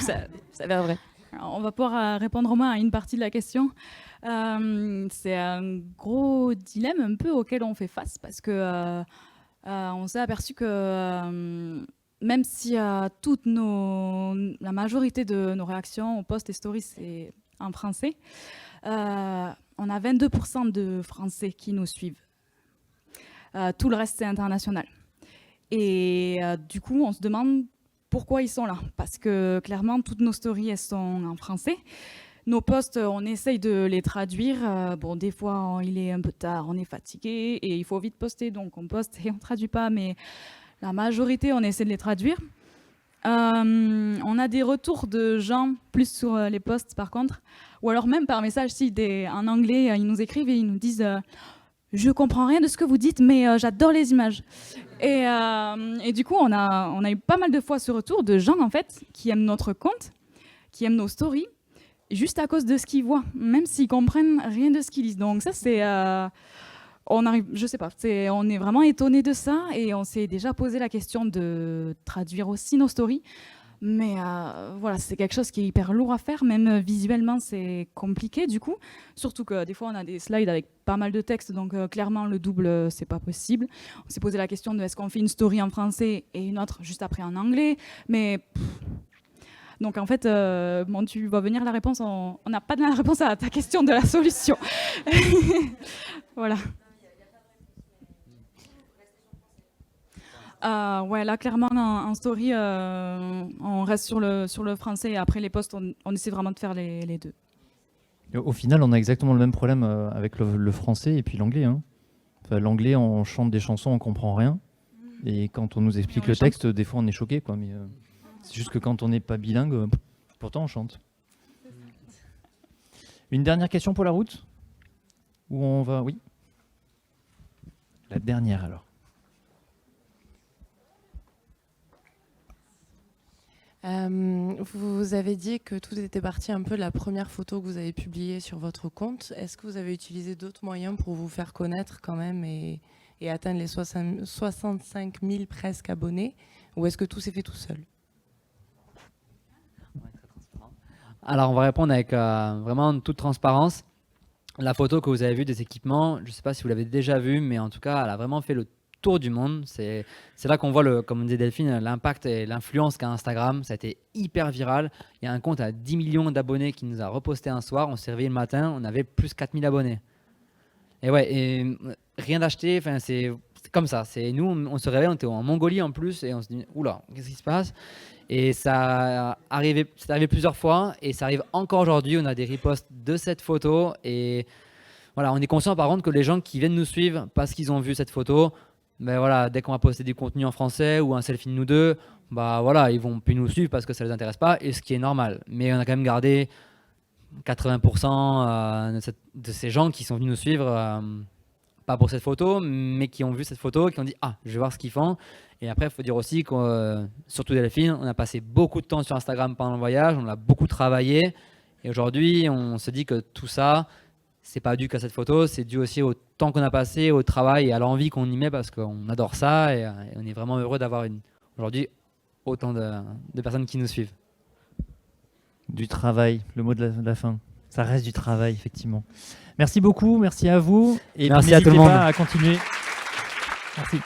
ça s'avère vrai. Alors, on va pouvoir répondre au moins à une partie de la question. C'est un gros dilemme un peu auquel on fait face parce que on s'est aperçu que même si la majorité de nos réactions aux posts et stories c'est en français, on a 22% de Français qui nous suivent. Tout le reste c'est international. Et du coup on se demande pourquoi ils sont là. Parce que clairement toutes nos stories elles sont en français. Nos posts, on essaye de les traduire. Bon, des fois, il est un peu tard, on est fatigué et il faut vite poster, donc on poste et on ne traduit pas, mais la majorité, on essaie de les traduire. On a des retours de gens plus sur les posts, par contre, ou alors même par message, en anglais, ils nous écrivent et ils nous disent « Je comprends rien de ce que vous dites, mais j'adore les images ». Et du coup, on a eu pas mal de fois ce retour de gens, en fait, qui aiment notre compte, qui aiment nos stories, juste à cause de ce qu'ils voient, même s'ils comprennent rien de ce qu'ils lisent. Donc ça, c'est, on est vraiment étonnés de ça et on s'est déjà posé la question de traduire aussi nos stories. Mais voilà, c'est quelque chose qui est hyper lourd à faire, même visuellement, c'est compliqué du coup. Surtout que des fois, on a des slides avec pas mal de texte, donc clairement, le double, c'est pas possible. On s'est posé la question de est-ce qu'on fait une story en français et une autre juste après en anglais, mais... Donc en fait, tu vas venir la réponse. On n'a pas de la réponse à ta question de la solution. Voilà. Ouais, là clairement en story, on reste sur le français et après les posts, on essaie vraiment de faire les deux. Au final, on a exactement le même problème avec le français et puis l'anglais. Hein. Enfin, l'anglais, on chante des chansons, on comprend rien. Et quand on nous explique le texte, des fois on est choqué, quoi. Mais c'est juste que quand on n'est pas bilingue, pourtant on chante. Une dernière question pour la route? Où on va? Oui. La dernière alors. Vous avez dit que tout était parti un peu de la première photo que vous avez publiée sur votre compte. Est-ce que vous avez utilisé d'autres moyens pour vous faire connaître quand même et atteindre les 65 000 presque abonnés? Ou est-ce que tout s'est fait tout seul? Alors, on va répondre avec vraiment toute transparence. La photo que vous avez vue des équipements, je ne sais pas si vous l'avez déjà vue, mais en tout cas, elle a vraiment fait le tour du monde. C'est là qu'on voit, comme disait Delphine, l'impact et l'influence qu'a Instagram. Ça a été hyper viral. Il y a un compte à 10 millions d'abonnés qui nous a reposté un soir. On s'est réveillé le matin, on avait plus 4000 abonnés. Et ouais, et rien d'acheté, c'est comme ça. Nous, on se réveille, on était en Mongolie en plus, et on se dit, oula, qu'est-ce qui se passe? Et c'est arrivé plusieurs fois, et ça arrive encore aujourd'hui. On a des reposts de cette photo, et voilà, on est conscient par contre que les gens qui viennent nous suivre parce qu'ils ont vu cette photo, ben voilà, dès qu'on va poster du contenu en français ou un selfie de nous deux, bah voilà, ils vont plus nous suivre parce que ça les intéresse pas, et ce qui est normal. Mais on a quand même gardé 80% de ces gens qui sont venus nous suivre, pas pour cette photo, mais qui ont vu cette photo, qui ont dit « Ah, je vais voir ce qu'ils font ». Et après, il faut dire aussi que, surtout Delphine, on a passé beaucoup de temps sur Instagram pendant le voyage, on a beaucoup travaillé. Et aujourd'hui, on se dit que tout ça, c'est pas dû qu'à cette photo, c'est dû aussi au temps qu'on a passé, au travail et à l'envie qu'on y met parce qu'on adore ça et on est vraiment heureux d'avoir aujourd'hui autant de personnes qui nous suivent. Du travail, le mot de la fin. Ça reste du travail, effectivement. Merci beaucoup, merci à vous. Et merci à tout le monde. N'hésitez pas à continuer. Merci.